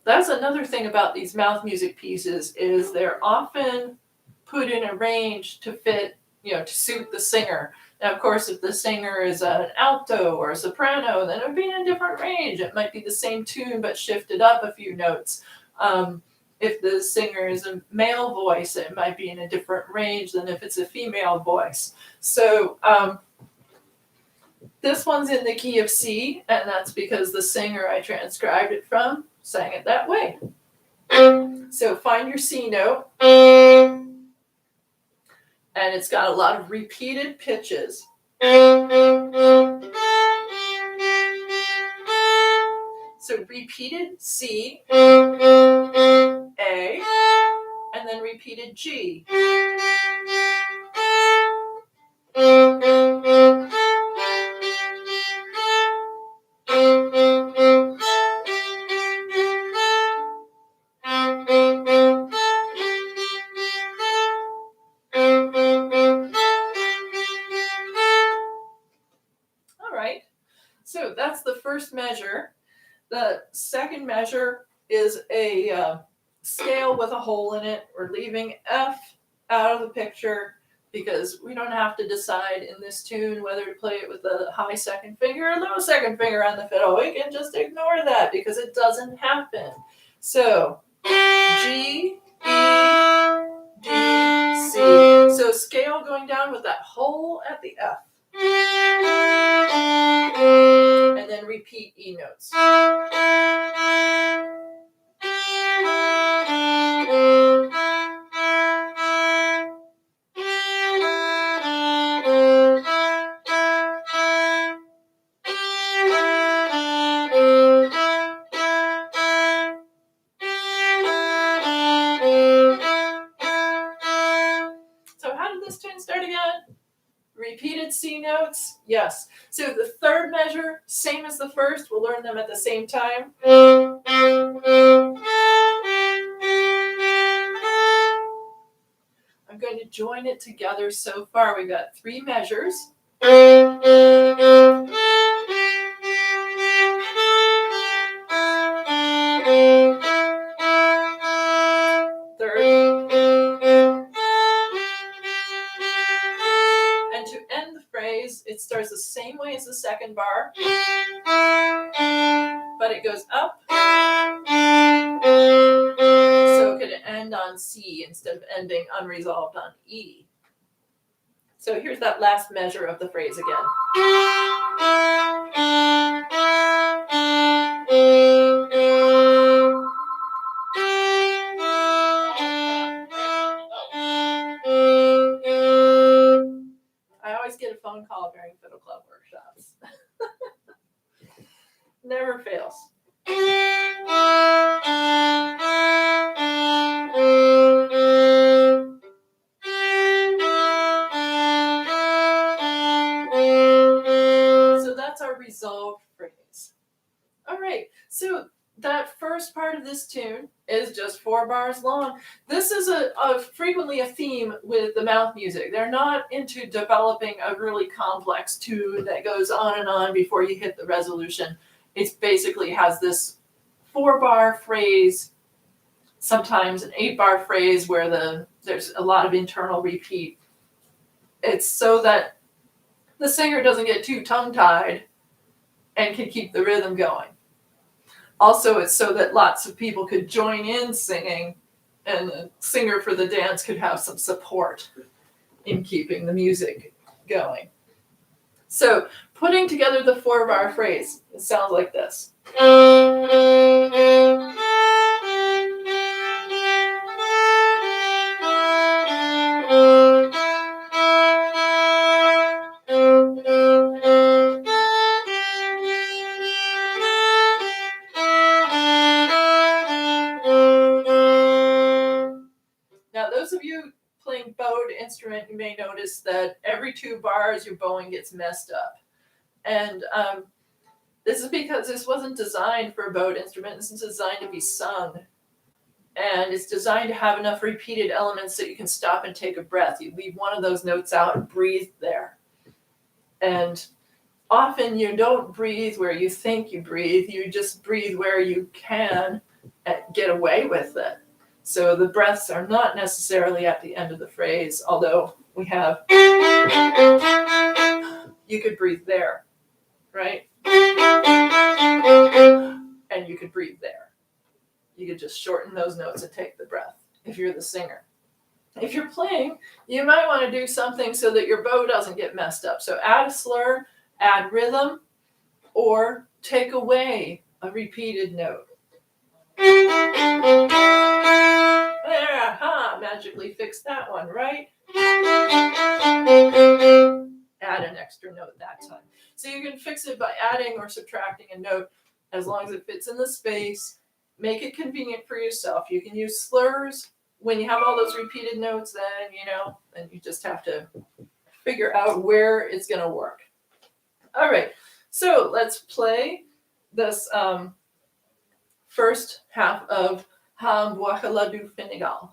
that's another thing about these mouth music pieces is they're often put in a range to fit, to suit the singer. Now, of course, if the singer is an alto or a soprano, then it would be in a different range. It might be the same tune but shifted up a few notes. If the singer is a male voice, it might be in a different range than if it's a female voice. So this one's in the key of C, and that's because the singer I transcribed it from sang it that way. So find your C note, and it's got a lot of repeated pitches. So repeated C, A, and then repeated G. All right, so that's the first measure. The second measure is a scale with a hole in it. We're leaving F out of the picture because we don't have to decide in this tune whether to play it with the high second finger or low second finger on the fiddle. We can just ignore that because it doesn't happen. So G, E, D, C. So scale going down with that hole at the F. And then repeat E notes. So how did this tune start again? Repeated C notes, yes. So the third measure, same as the first, we'll learn them at the same time. join it together so far. We've got 3 measures. It starts the same way as the second bar, but it goes up, so it could end on C instead of ending unresolved on E. So here's that last measure of the phrase again. I always get a phone call during Fiddle Club workshops. Never fails. So that's our resolved phrase. All right, so that first part of this tune is just 4 bars long. This is frequently a theme with the mouth music. They're not into developing a really complex tune that goes on and on before you hit the resolution. It basically has this 4-bar phrase, sometimes an 8-bar phrase where there's a lot of internal repeat. It's so that the singer doesn't get too tongue-tied and can keep the rhythm going. Also, it's so that lots of people could join in singing, and the singer for the dance could have some support in keeping the music going. So, putting together the 4-bar phrase, it sounds like this. Now, those of you playing bowed instrument, you may notice that every 2 bars your bowing gets messed up. And this is because this wasn't designed for a bowed instrument. This is designed to be sung. And it's designed to have enough repeated elements that you can stop and take a breath. You leave one of those notes out and breathe there. And often you don't breathe where you think you breathe. You just breathe where you can and get away with it. So the breaths are not necessarily at the end of the phrase, although we have, you could breathe there, right? And you could breathe there. You could just shorten those notes and take the breath if you're the singer. If you're playing, you might want to do something so that your bow doesn't get messed up. So add a slur, add rhythm, or take away a repeated note. Magically fix that one, right? Add an extra note that time. So you can fix it by adding or subtracting a note as long as it fits in the space. Make it convenient for yourself. You can use slurs when you have all those repeated notes, then, and you just have to figure out where it's going to work. All right, so let's play this first half of Ha Mbuachala du Finigal.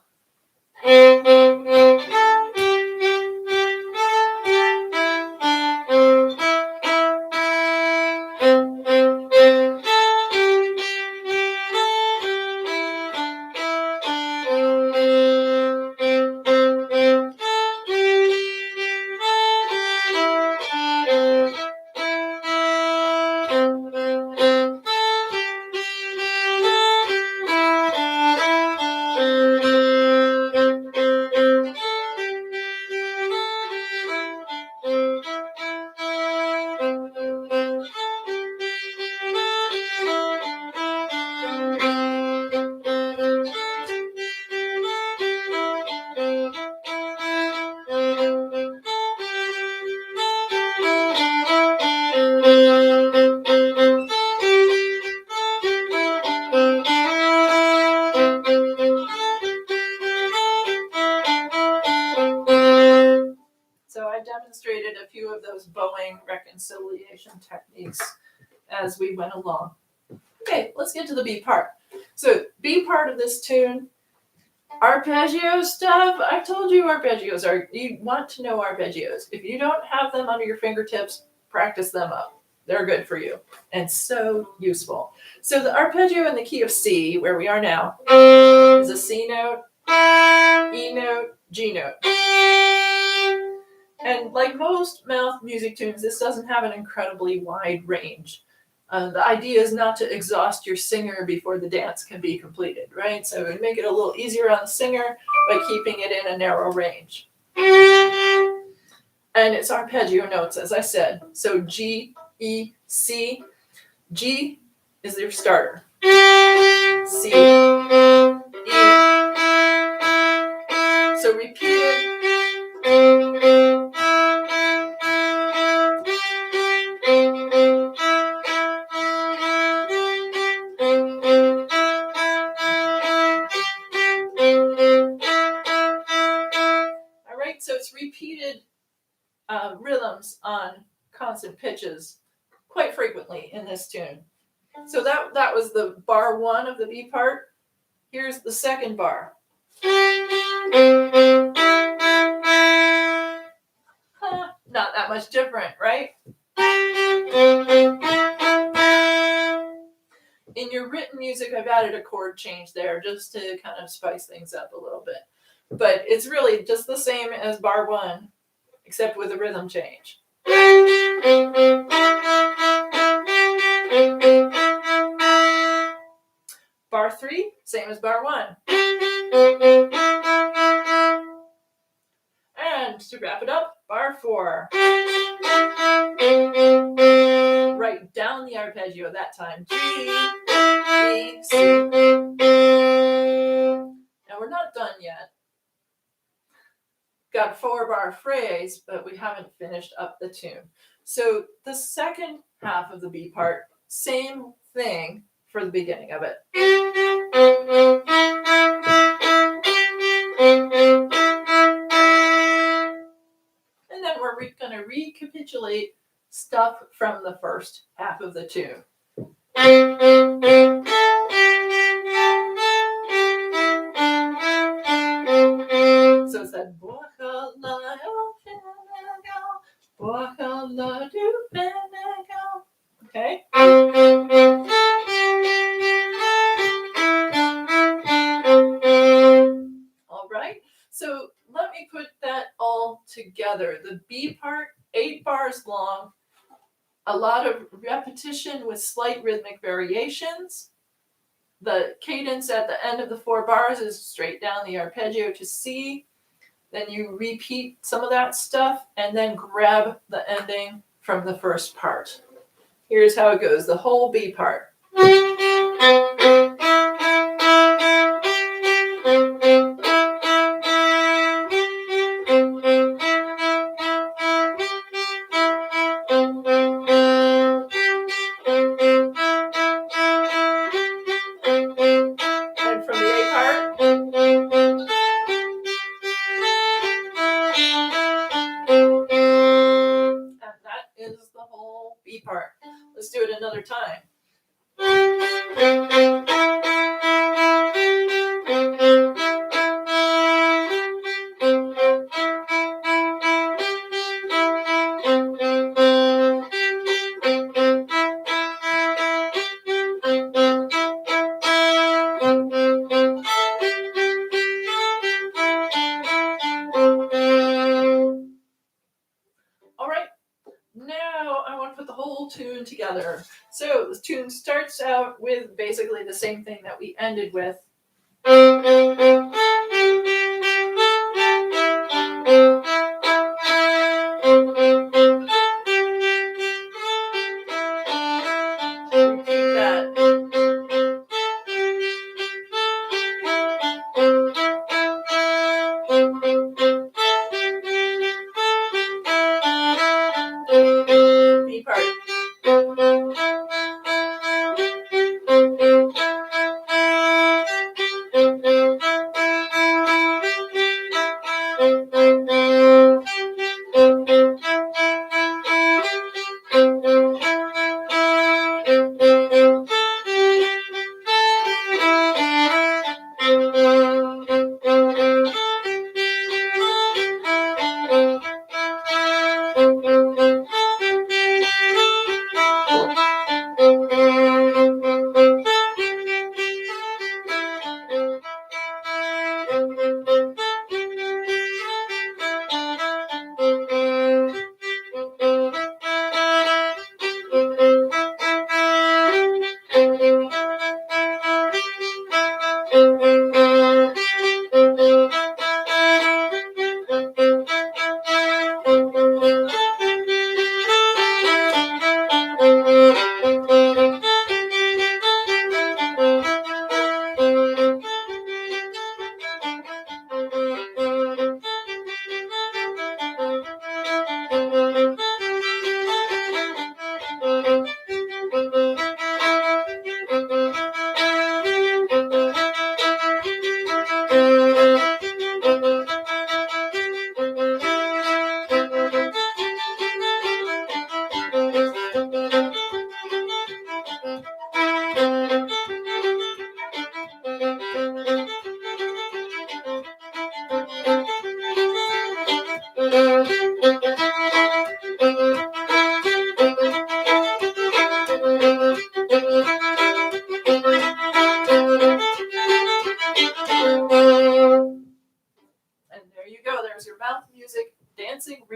Demonstrated a few of those bowing reconciliation techniques as we went along. Okay, let's get to the B part. So B part of this tune Arpeggio stuff, I told you arpeggios are, you want to know arpeggios. If you don't have them under your fingertips, practice them up. They're good for you and so useful. So the arpeggio in the key of C, where we are now, is a C note, E note, G note. And like most mouth music tunes, this doesn't have an incredibly wide range. The idea is not to exhaust your singer before the dance can be completed, right? So we make it a little easier on the singer by keeping it in a narrow range. And it's arpeggio notes, as I said. So G, E, C. G is your starter. C, E. So repeat it. So it's repeated rhythms on constant pitches quite frequently in this tune. So that was the bar 1 of the B part. Here's the second bar. Not that much different, right? In your written music, I've added a chord change there just to kind of spice things up a little bit. But it's really just the same as bar 1, except with a rhythm change. Bar 3, same as bar 1. And to wrap it up, bar 4. Right down the arpeggio that time. G, E, C. Now we're not done yet. Got a 4-bar phrase, but we haven't finished up the tune. So the second half of the B part, same thing for the beginning of it. And then we're going to recapitulate stuff from the first half of the tune. So it's that okay. All right. So let me put that all together. The B part, 8 bars long, a lot of repetition with slight rhythmic variations. The cadence at the end of the 4 bars is straight down the arpeggio to C. Then you repeat some of that stuff and then grab the ending from the first part. Here's how it goes, the whole B part. Part. Let's do it another time. All right. Now I want to put the whole tune together. So the tune starts out with basically the same thing that we ended with. Repeat that. B part.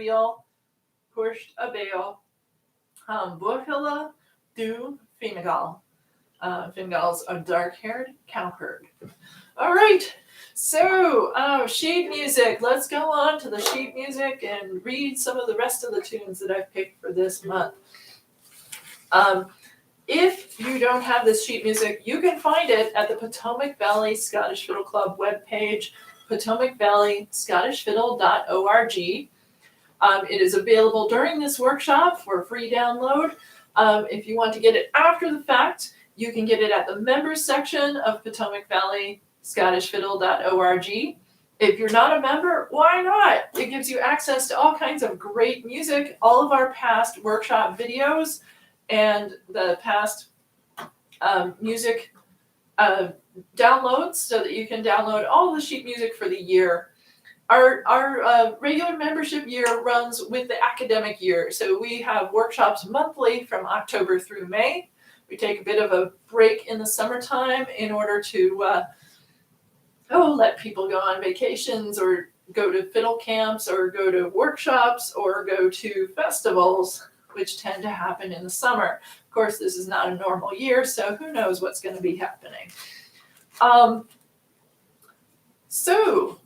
Real, Pushed a Bale, Buchila du Finnegal. Finnegal's a dark-haired cowherd. All right, so sheet music. Let's go on to the sheet music and read some of the rest of the tunes that I've picked for this month. If you don't have this sheet music, you can find it at the Potomac Valley Scottish Fiddle Club webpage, potomacvalleyscottishfiddle.org. It is available during this workshop for free download. If you want to get it after the fact, you can get it at the members section of potomacvalleyscottishfiddle.org. If you're not a member, why not? It gives you access to all kinds of great music, all of our past workshop videos, and the past music downloads, so that you can download all the sheet music for the year. Our regular membership year runs with the academic year, so we have workshops monthly from October through May. We take a bit of a break in the summertime in order to let people go on vacations or go to fiddle camps or go to workshops or go to festivals, which tend to happen in the summer. Of course, this is not a normal year, so who knows what's going to be happening. So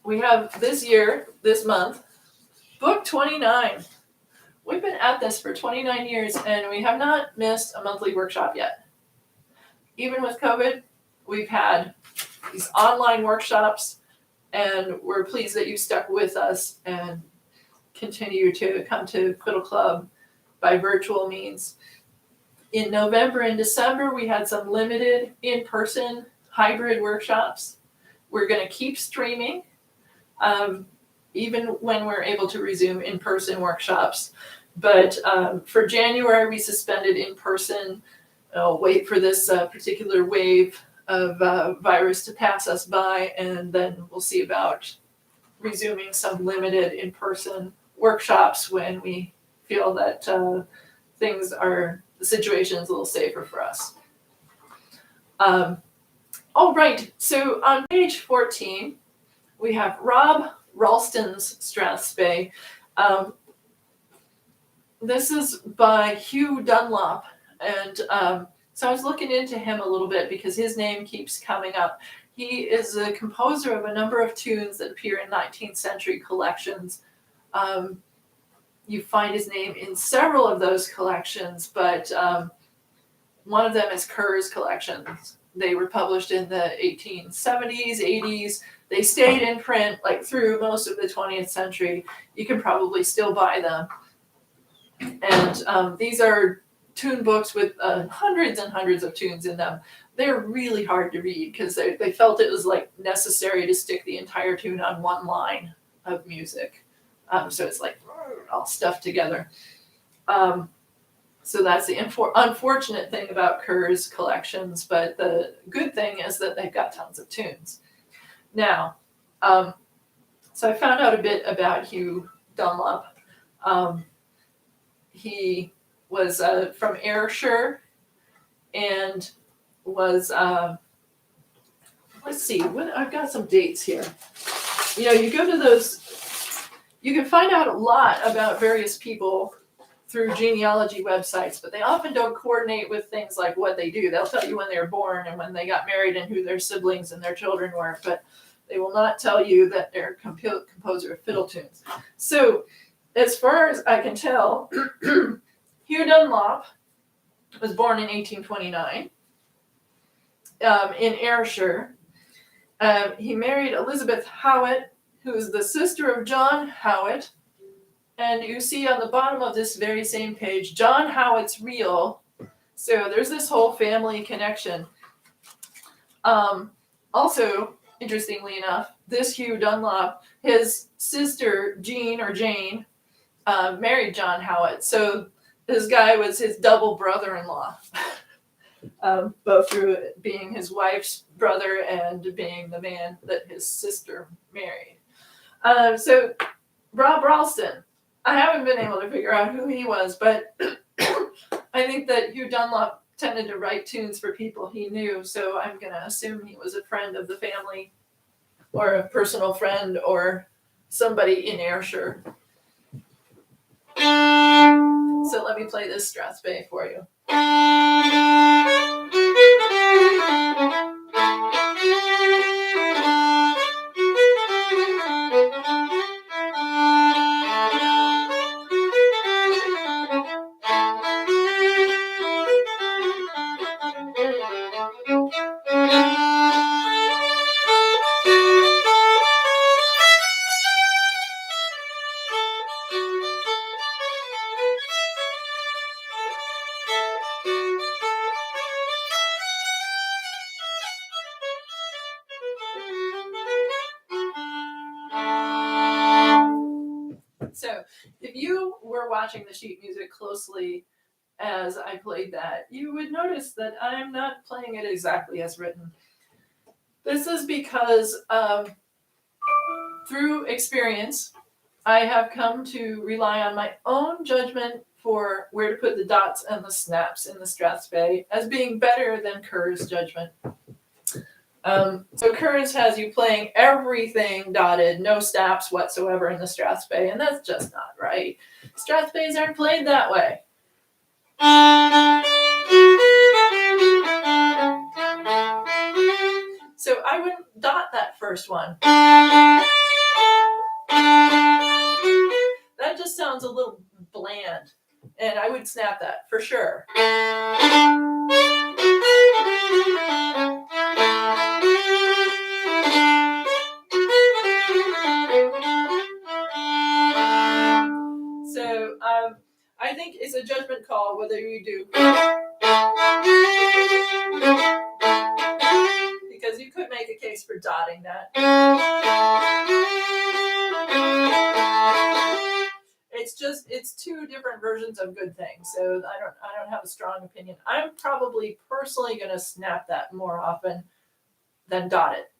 we have this month, Book 29. We've been at this for 29 years, and we have not missed a monthly workshop yet. Even with COVID, we've had these online workshops, and we're pleased that you stuck with us and continue to come to Fiddle Club by virtual means. In November and December, we had some limited in-person hybrid workshops. We're going to keep streaming, even when we're able to resume in-person workshops. But for January, we suspended in-person. Wait for this particular wave of virus to pass us by, and then we'll see about resuming some limited in-person workshops when we feel that the situation is a little safer for us. All right, so on page 14, we have Rob Ralston's Strathspey. This is by Hugh Dunlop, and so I was looking into him a little bit because his name keeps coming up. He is a composer of a number of tunes that appear in 19th century collections. You find his name in several of those collections, but one of them is Kerr's collections. They were published in the 1870s, 80s. They stayed in print through most of the 20th century. You can probably still buy them. And these are tune books with hundreds and hundreds of tunes in them. They're really hard to read because they felt it was necessary to stick the entire tune on one line of music. So it's all stuffed together. So that's the unfortunate thing about Kerr's collections, but the good thing is that they've got tons of tunes. Now, so I found out a bit about Hugh Dunlop. He was from Ayrshire and was, let's see, I've got some dates here. You go to those, you can find out a lot about various people through genealogy websites, but they often don't coordinate with things like what they do. They'll tell you when they were born and when they got married and who their siblings and their children were, but they will not tell you that they're a composer of fiddle tunes. So, as far as I can tell, Hugh Dunlop was born in 1829 in Ayrshire. He married Elizabeth Howitt, who is the sister of John Howitt. And you see on the bottom of this very same page, John Howitt's Reel. So there's this whole family connection. Also, interestingly enough, this Hugh Dunlop, his sister Jane, married John Howitt. So this guy was his double brother-in-law, both through being his wife's brother and being the man that his sister married. So Rob Ralston, I haven't been able to figure out who he was, but I think that Hugh Dunlop tended to write tunes for people he knew, so I'm going to assume he was a friend of the family or a personal friend or somebody in Ayrshire. So let me play this Strathspey for you. So if you were watching the sheet music closely as I played that, you would notice that I'm not playing it exactly as written. This is because through experience, I have come to rely on my own judgment for where to put the dots and the snaps in the Strathspey as being better than Kerr's judgment. So Kerr's has you playing everything dotted, no snaps whatsoever in the Strathspey, and that's just not right. Strathspeys aren't played that way. So I wouldn't dot that first one. That just sounds a little bland, and I would snap that for sure. So I think it's a judgment call whether you do, because you could make a case for dotting that. It's two different versions of good things, so I don't have a strong opinion. I'm probably personally going to snap that more often than dot it.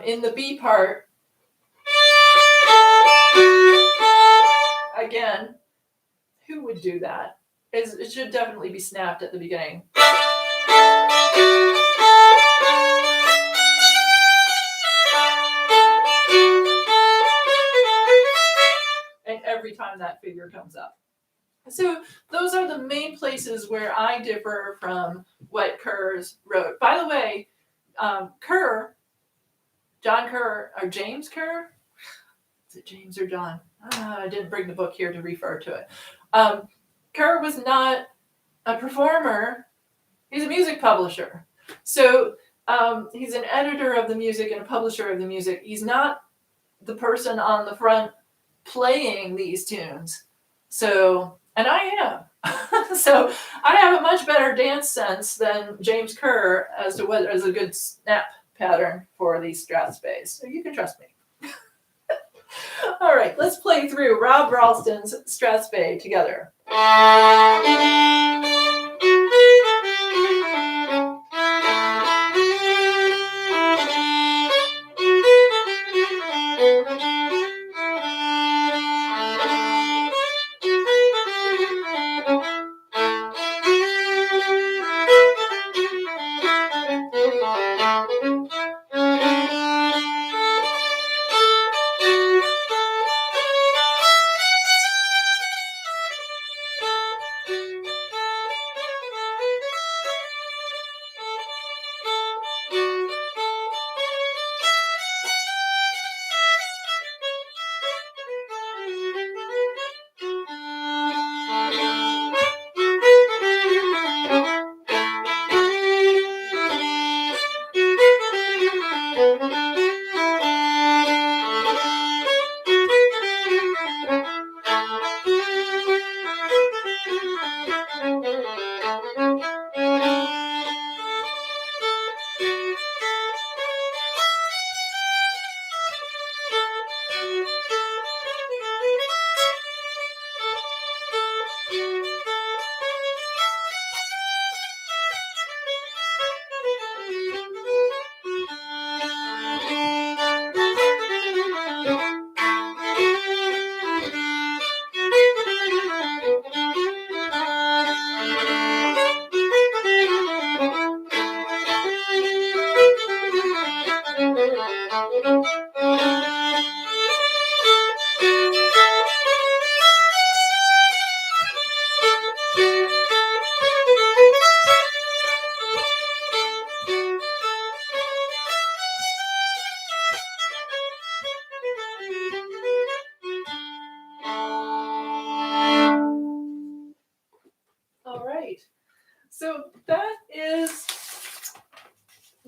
In the B part, again, who would do that? It should definitely be snapped at the beginning. And every time that figure comes up. So those are the main places where I differ from what Kerr's wrote. By the way, Kerr, John Kerr, or James Kerr? Is it James or John? I didn't bring the book here to refer to it. Kerr was not a performer. He's a music publisher. So he's an editor of the music and a publisher of the music. He's not the person on the front playing these tunes. So, and I am. So I have a much better dance sense than James Kerr as to what is a good snap pattern for these Strathspeys. So you can trust me. All right, let's play through Rob Ralston's Strathspey together.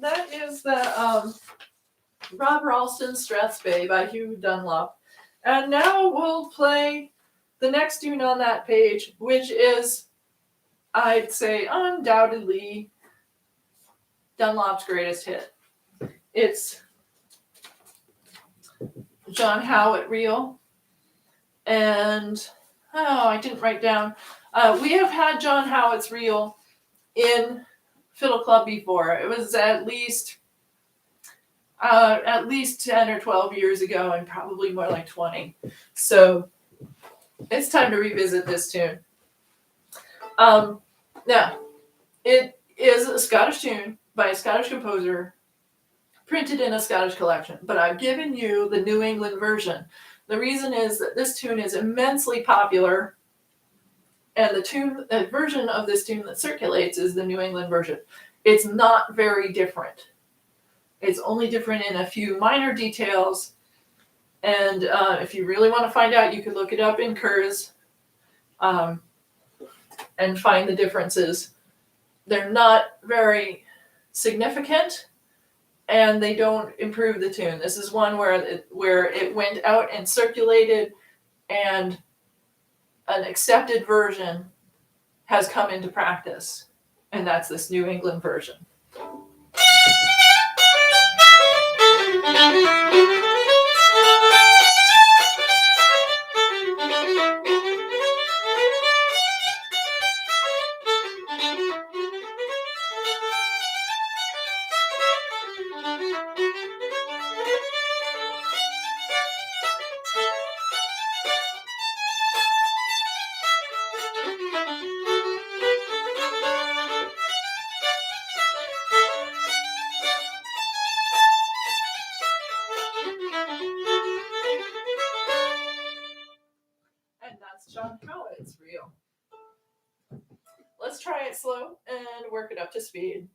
that is the Rob Ralston Strathspey by Hugh Dunlop. And now we'll play the next tune on that page, which is, I'd say, undoubtedly Dunlop's greatest hit. It's John Howitt Reel. And, I didn't write down. We have had John Howitt's Reel in Fiddle Club before. It was at least 10 or 12 years ago, and probably more like 20. So it's time to revisit this tune. Now, it is a Scottish tune by a Scottish composer, printed in a Scottish collection, but I've given you the New England version. The reason is that this tune is immensely popular, and the version of this tune that circulates is the New England version. It's not very different. It's only different in a few minor details, and if you really want to find out, you could look it up in Kurz and find the differences. They're not very significant, and they don't improve the tune. This is one where it went out and circulated, and an accepted version has come into practice, and that's this New England version. And that's John Howitt's Reel. Let's try it slow and work it up to speed.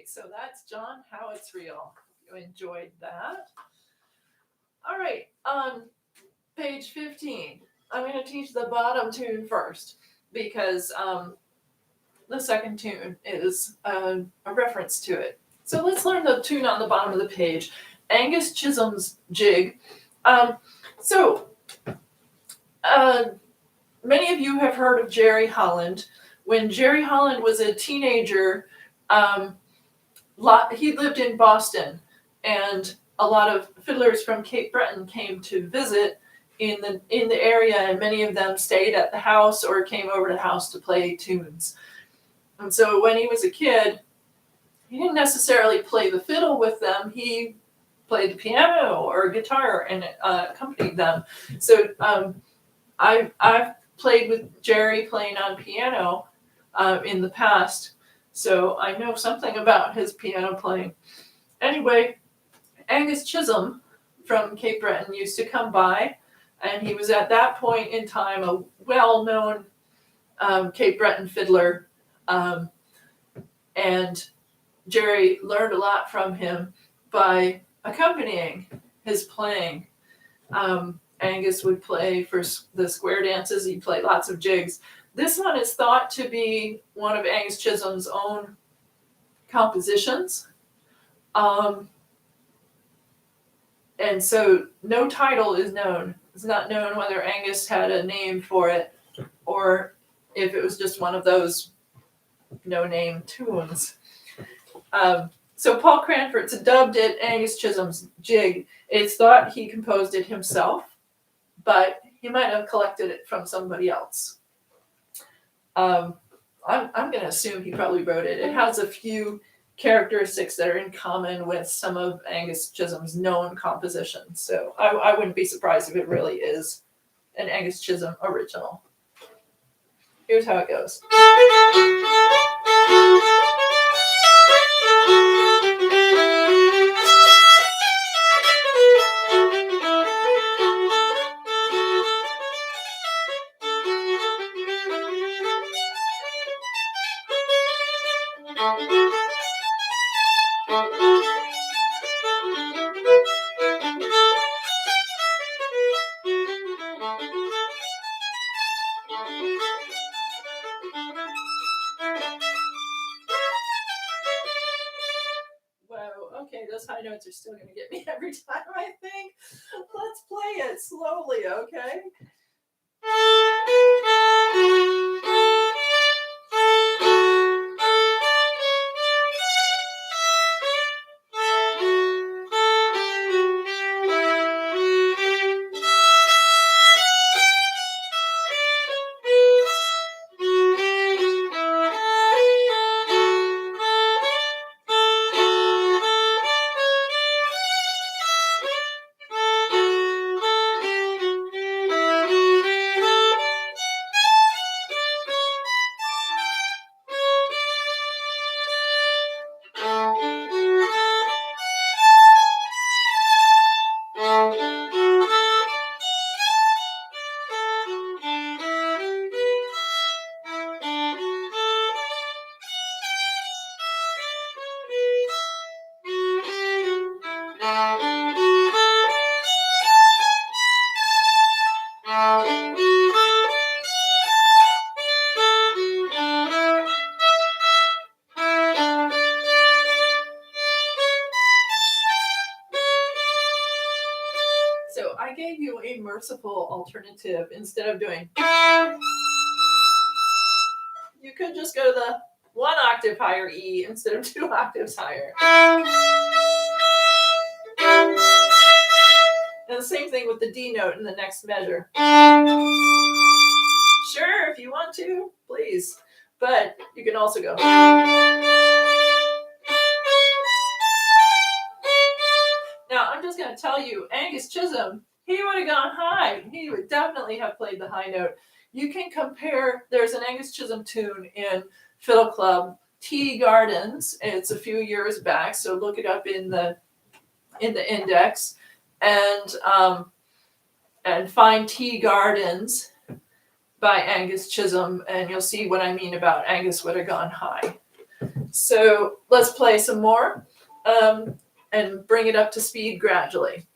so that's John How It's Real. You enjoyed that. All right, on page 15, I'm going to teach the bottom tune first because the second tune is a reference to it. So let's learn the tune on the bottom of the page, Angus Chisholm's Jig. Many of you have heard of Jerry Holland. When Jerry Holland was a teenager, he lived in Boston, and a lot of fiddlers from Cape Breton came to visit in the area, and many of them stayed at the house or came over to the house to play tunes. And so when he was a kid, he didn't necessarily play the fiddle with them. He played the piano or guitar and accompanied them. So I've played with Jerry playing on piano in the past, so I know something about his piano playing. Anyway, Angus Chisholm from Cape Breton used to come by, and he was at that point in time a well-known Cape Breton fiddler, and Jerry learned a lot from him by accompanying his playing. Angus would play for the square dances. He'd play lots of jigs. This one is thought to be one of Angus Chisholm's own compositions. And so no title is known. It's not known whether Angus had a name for it or if it was just one of those no-name tunes. So Paul Cranford's dubbed it Angus Chisholm's Jig. It's thought he composed it himself, but he might have collected it from somebody else. I'm going to assume he probably wrote it. It has a few characteristics that are in common with some of Angus Chisholm's known compositions. So I wouldn't be surprised if it really is an Angus Chisholm original. Here's how it goes. Okay, those high notes are still going to get me every time, I think. Let's play it slowly, okay? So I gave you a merciful alternative. Instead of doing, you could just go to the 1 octave higher E instead of 2 octaves higher. And the same thing with the D note in the next measure. Sure, if you want to, please. But you can also go. Now, I'm just going to tell you, Angus Chisholm, he would have gone high. He would definitely have played the high note. You can compare, there's an Angus Chisholm tune in Fiddle Club, Tea Gardens. It's a few years back, so look it up in the index and find Tea Gardens by Angus Chisholm, and you'll see what I mean about Angus would have gone high. So let's play some more and bring it up to speed gradually.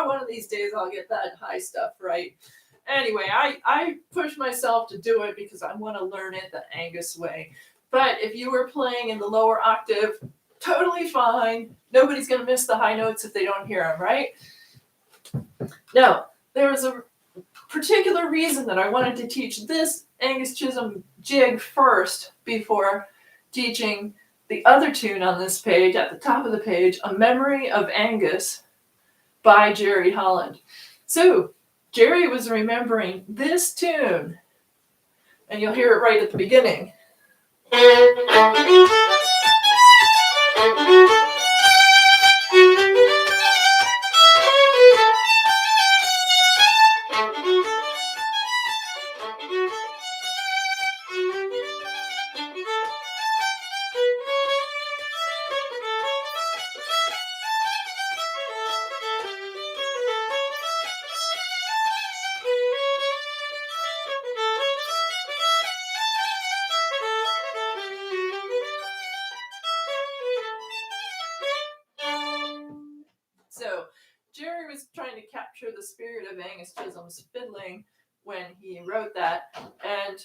One of these days I'll get that high stuff right. Anyway, I push myself to do it because I want to learn it the Angus way. But if you were playing in the lower octave, totally fine. Nobody's going to miss the high notes if they don't hear them, right? Now, there was a particular reason that I wanted to teach this Angus Chisholm jig first before teaching the other tune on this page, at the top of the page, A Memory of Angus by Jerry Holland. So, Jerry was remembering this tune, and you'll hear it right at the beginning. So Jerry was trying to capture the spirit of Angus Chisholm's fiddling when he wrote that. And,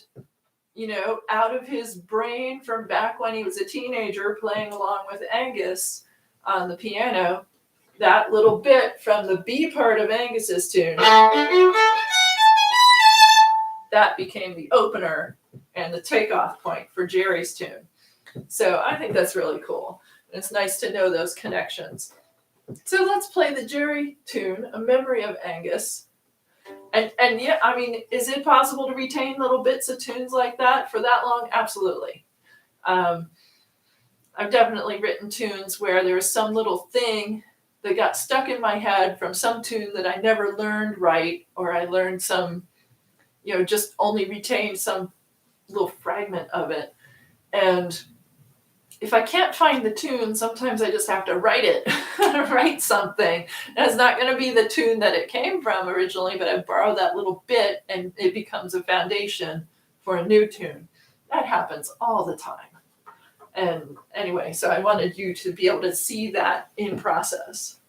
you know, out of his brain from back when he was a teenager playing along with Angus on the piano, that little bit from the B part of Angus's tune, that became the opener and the takeoff point for Jerry's tune. So I think that's really cool. And it's nice to know those connections. So let's play the Jerry tune, A Memory of Angus. And yeah, I mean, is it possible to retain little bits of tunes like that for that long? Absolutely. I've definitely written tunes where there was some little thing that got stuck in my head from some tune that I never learned right, or I learned some, just only retained some little fragment of it. And if I can't find the tune, sometimes I just have to write it, write something. And it's not going to be the tune that it came from originally, but I borrow that little bit and it becomes a foundation for a new tune. That happens all the time. And anyway, so I wanted you to be able to see that in process.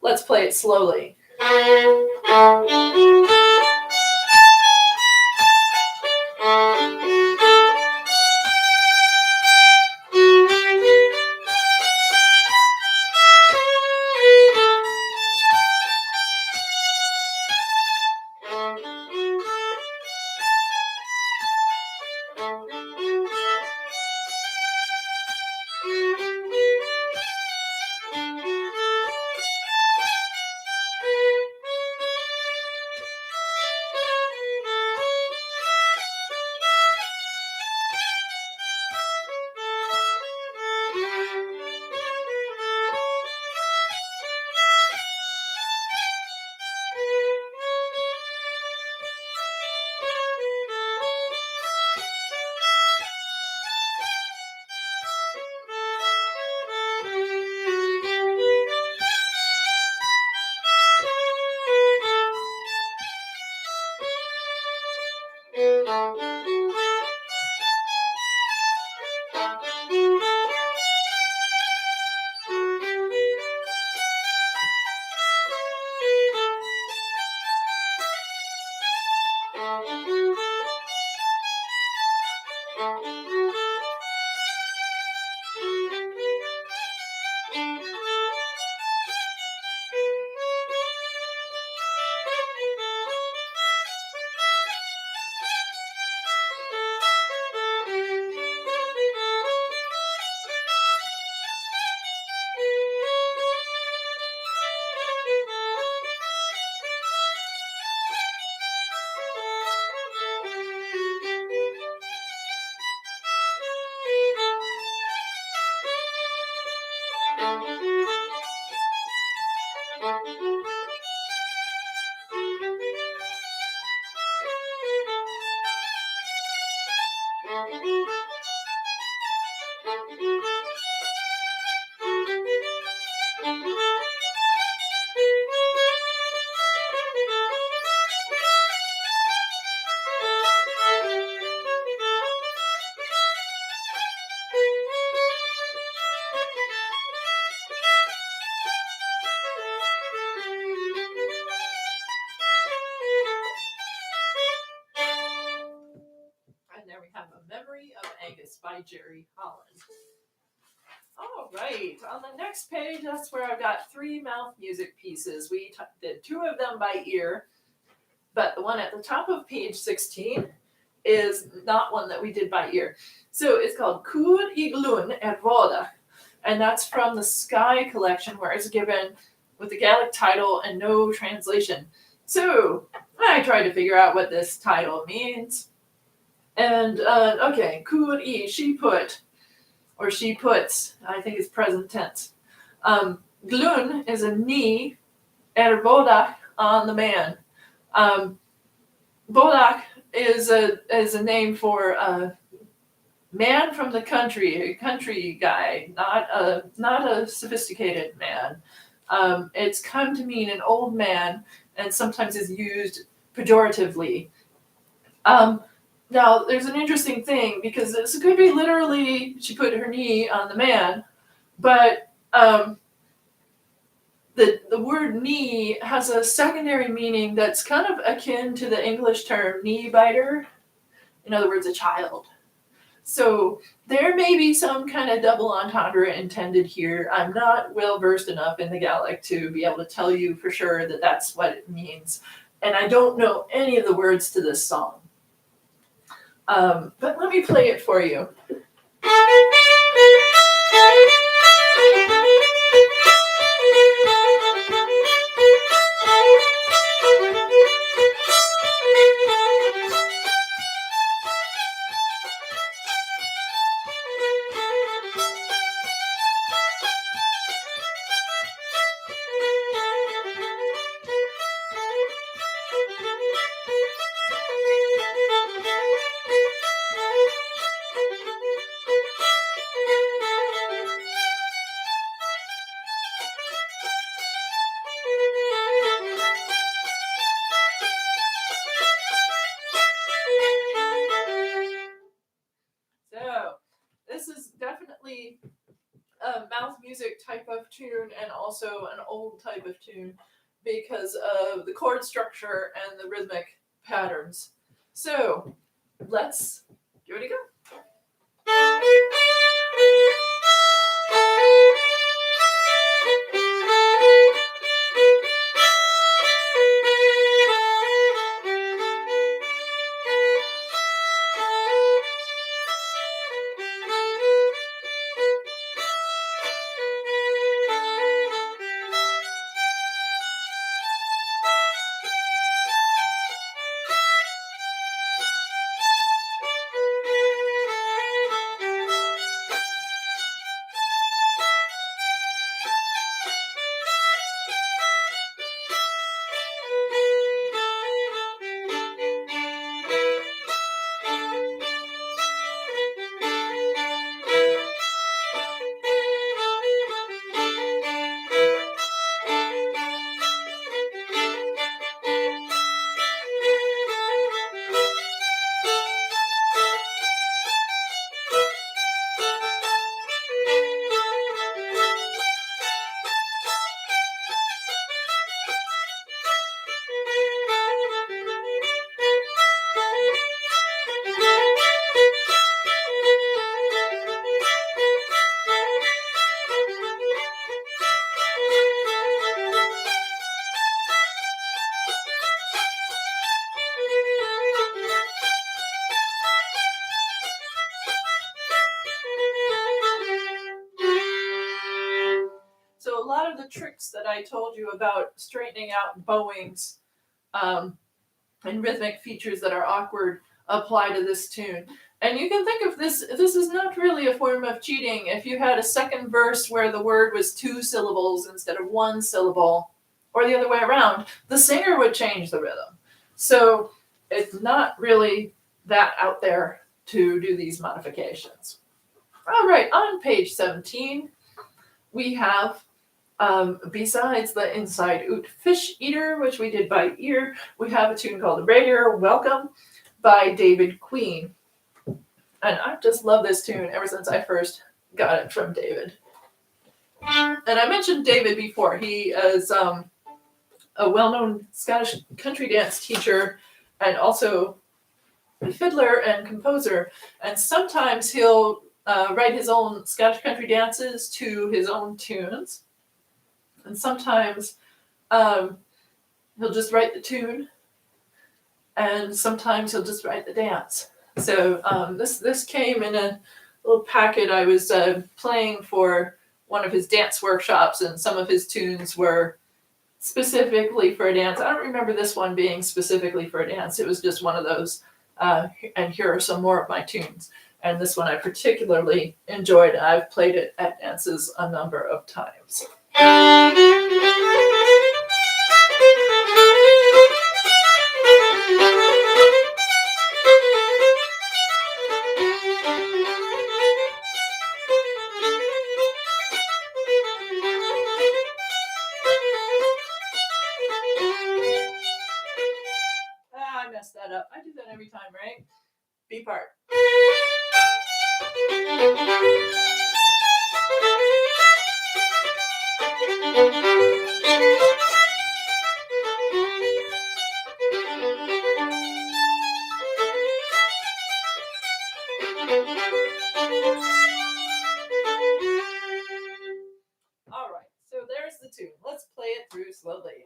Let's play it slowly. There we have A Memory of Angus by Jerry Holland. All right, on the next page, that's where I've got 3 mouth music pieces. We did 2 of them by ear, but the one at the top of page 16 is not one that we did by ear. So it's called Cúd Iglún Voda, and that's from the Sky collection, where it's given with the Gaelic title and no translation. So I tried to figure out what this title means. And, okay, Cúd I, she put, or she puts, I think it's present tense. Glún is a knee, Bodach on the man. Bodach is a name for a man from the country, a country guy, not a sophisticated man. It's come to mean an old man, and sometimes is used pejoratively. Now, there's an interesting thing, because this could be literally, she put her knee on the man, but the word knee has a secondary meaning that's kind of akin to the English term knee biter. In other words, a child. So there may be some kind of double entendre intended here. I'm not well versed enough in the Gaelic to be able to tell you for sure that that's what it means. And I don't know any of the words to this song. But let me play it for you. definitely a mouth music type of tune and also an old type of tune because of the chord structure and the rhythmic patterns. So let's give it a go. So a lot of the tricks that I told you about straightening out bowings and rhythmic features that are awkward apply to this tune. And you can think of this is not really a form of cheating. If you had a second verse where the word was 2 syllables instead of 1 syllable, or the other way around, the singer would change the rhythm. So it's not really that out there to do these modifications. All right, on page 17, we have besides the Inside Oot Fish Eater, which we did by ear, we have a tune called Raider Welcome by David Queen. And I just love this tune ever since I first got it from David. And I mentioned David before. He is a well-known Scottish country dance teacher and also a fiddler and composer. And sometimes he'll write his own Scottish country dances to his own tunes. And sometimes he'll just write the tune, and sometimes he'll just write the dance. So this came in a little packet I was playing for one of his dance workshops, and some of his tunes were specifically for a dance. I don't remember this one being specifically for a dance. It was just one of those, and here are some more of my tunes. And this one I particularly enjoyed. I've played it at dances a number of times. I messed that up. I do that every time, right? B part. All right, so there's the tune. Let's play it through slowly.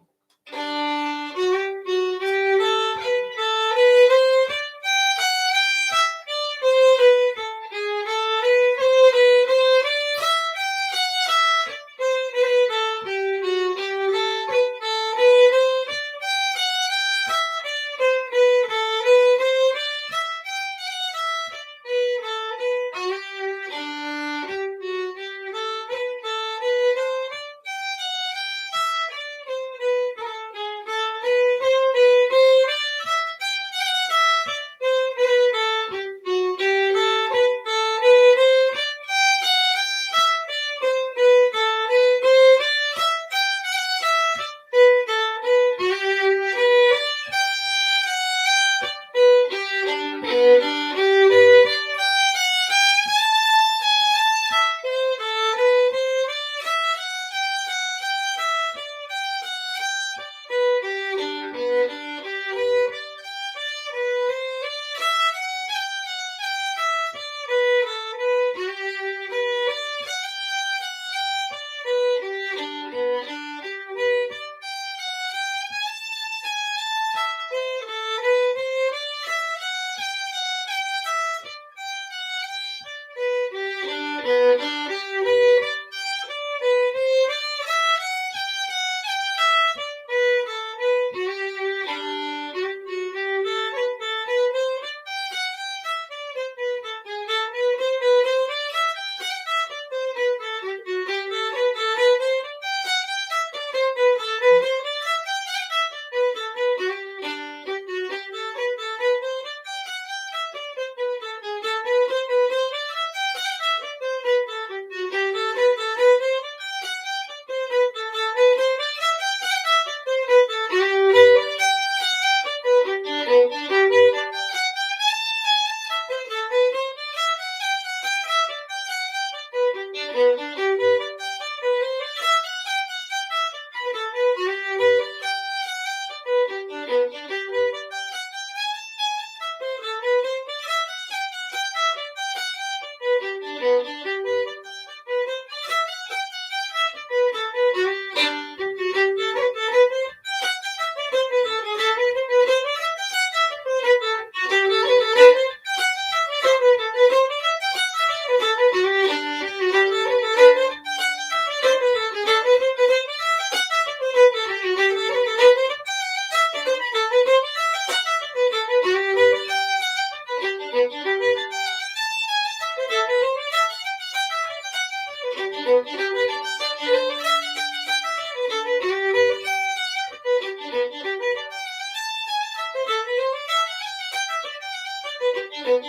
All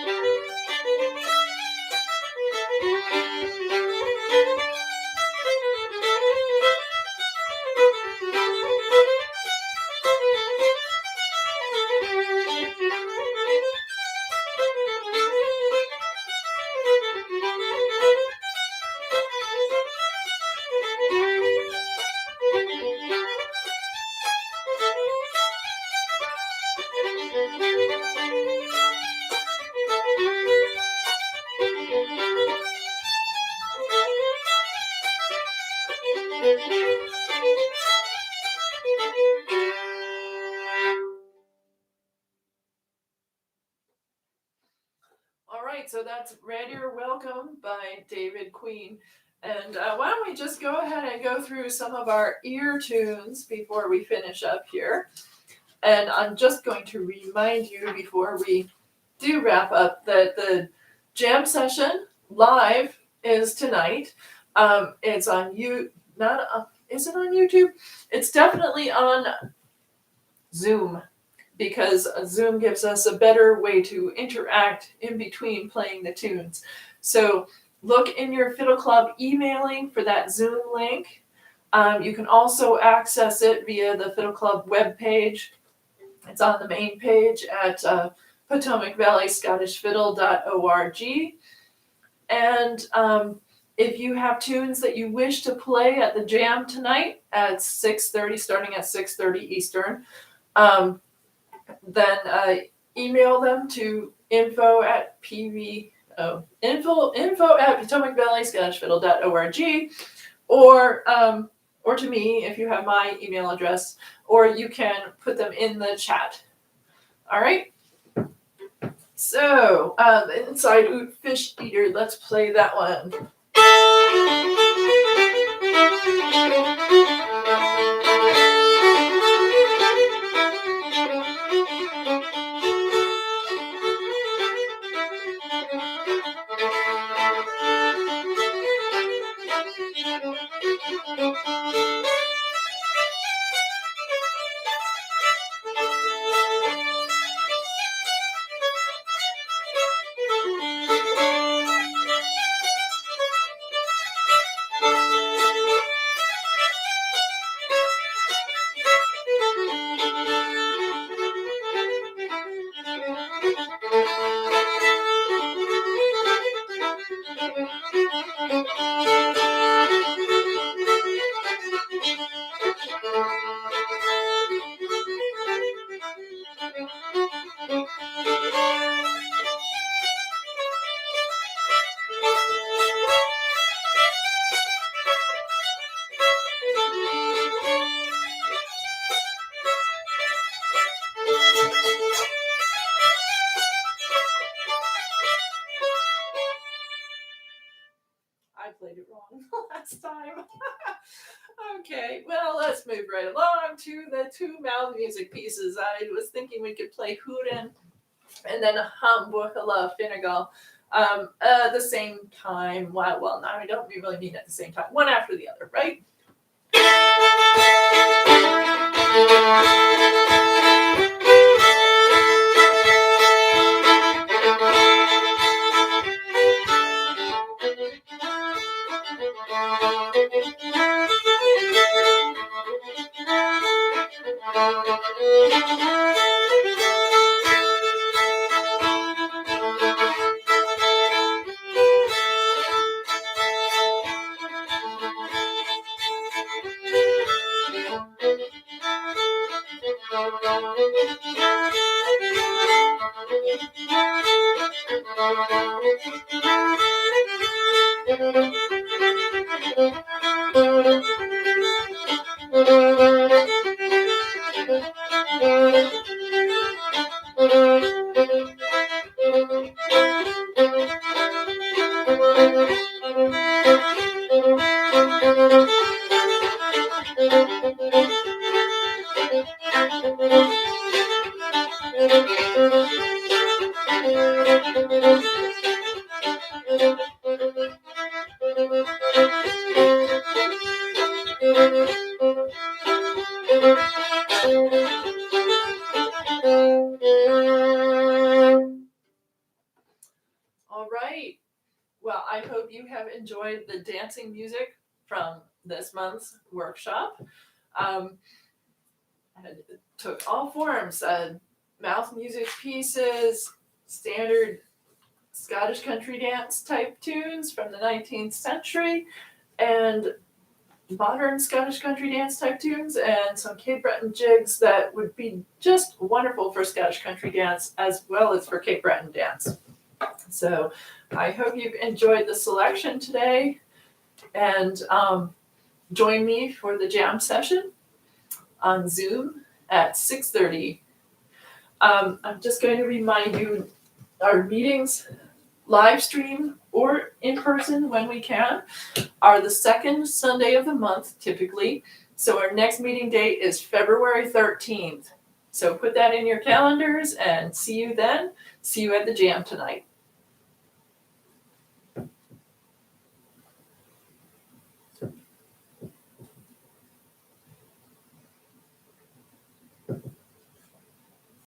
right, so that's Ready or Welcome by David Queen. And why don't we just go ahead and go through some of our ear tunes before we finish up here. And I'm just going to remind you before we do wrap up that the jam session live is tonight. It's on is it on YouTube? It's definitely on Zoom, because Zoom gives us a better way to interact in between playing the tunes. So look in your Fiddle Club emailing for that Zoom link. You can also access it via the Fiddle Club webpage. It's on the main page at Potomac Valley Scottish Fiddle.org. And if you have tunes that you wish to play at the jam tonight at 6:30, starting at 6:30 Eastern, then email them to info at Potomac Valley Scottish Fiddle.org, or to me if you have my email address, or you can put them in the chat. All right. So the Inside Oot Fish Eater, let's play that one. I played it wrong last time. Okay, well, let's move right along to the two mouth music pieces. I was thinking we could play Hooten and then Hambuchela Finnegal the same time. Well, no, I don't really mean at the same time. One after the other, right? right. Well, I hope you have enjoyed the dancing music from this month's workshop. It took all forms, mouth music pieces, standard Scottish country dance type tunes from the 19th century, and modern Scottish country dance type tunes, and some Cape Breton jigs that would be just wonderful for Scottish country dance as well as for Cape Breton dance. So I hope you've enjoyed the selection today, and join me for the jam session on Zoom at 6:30. I'm just going to remind you, our meetings, live stream or in person when we can, are the second Sunday of the month typically. So our next meeting date is February 13th. So put that in your calendars and see you then. See you at the jam tonight.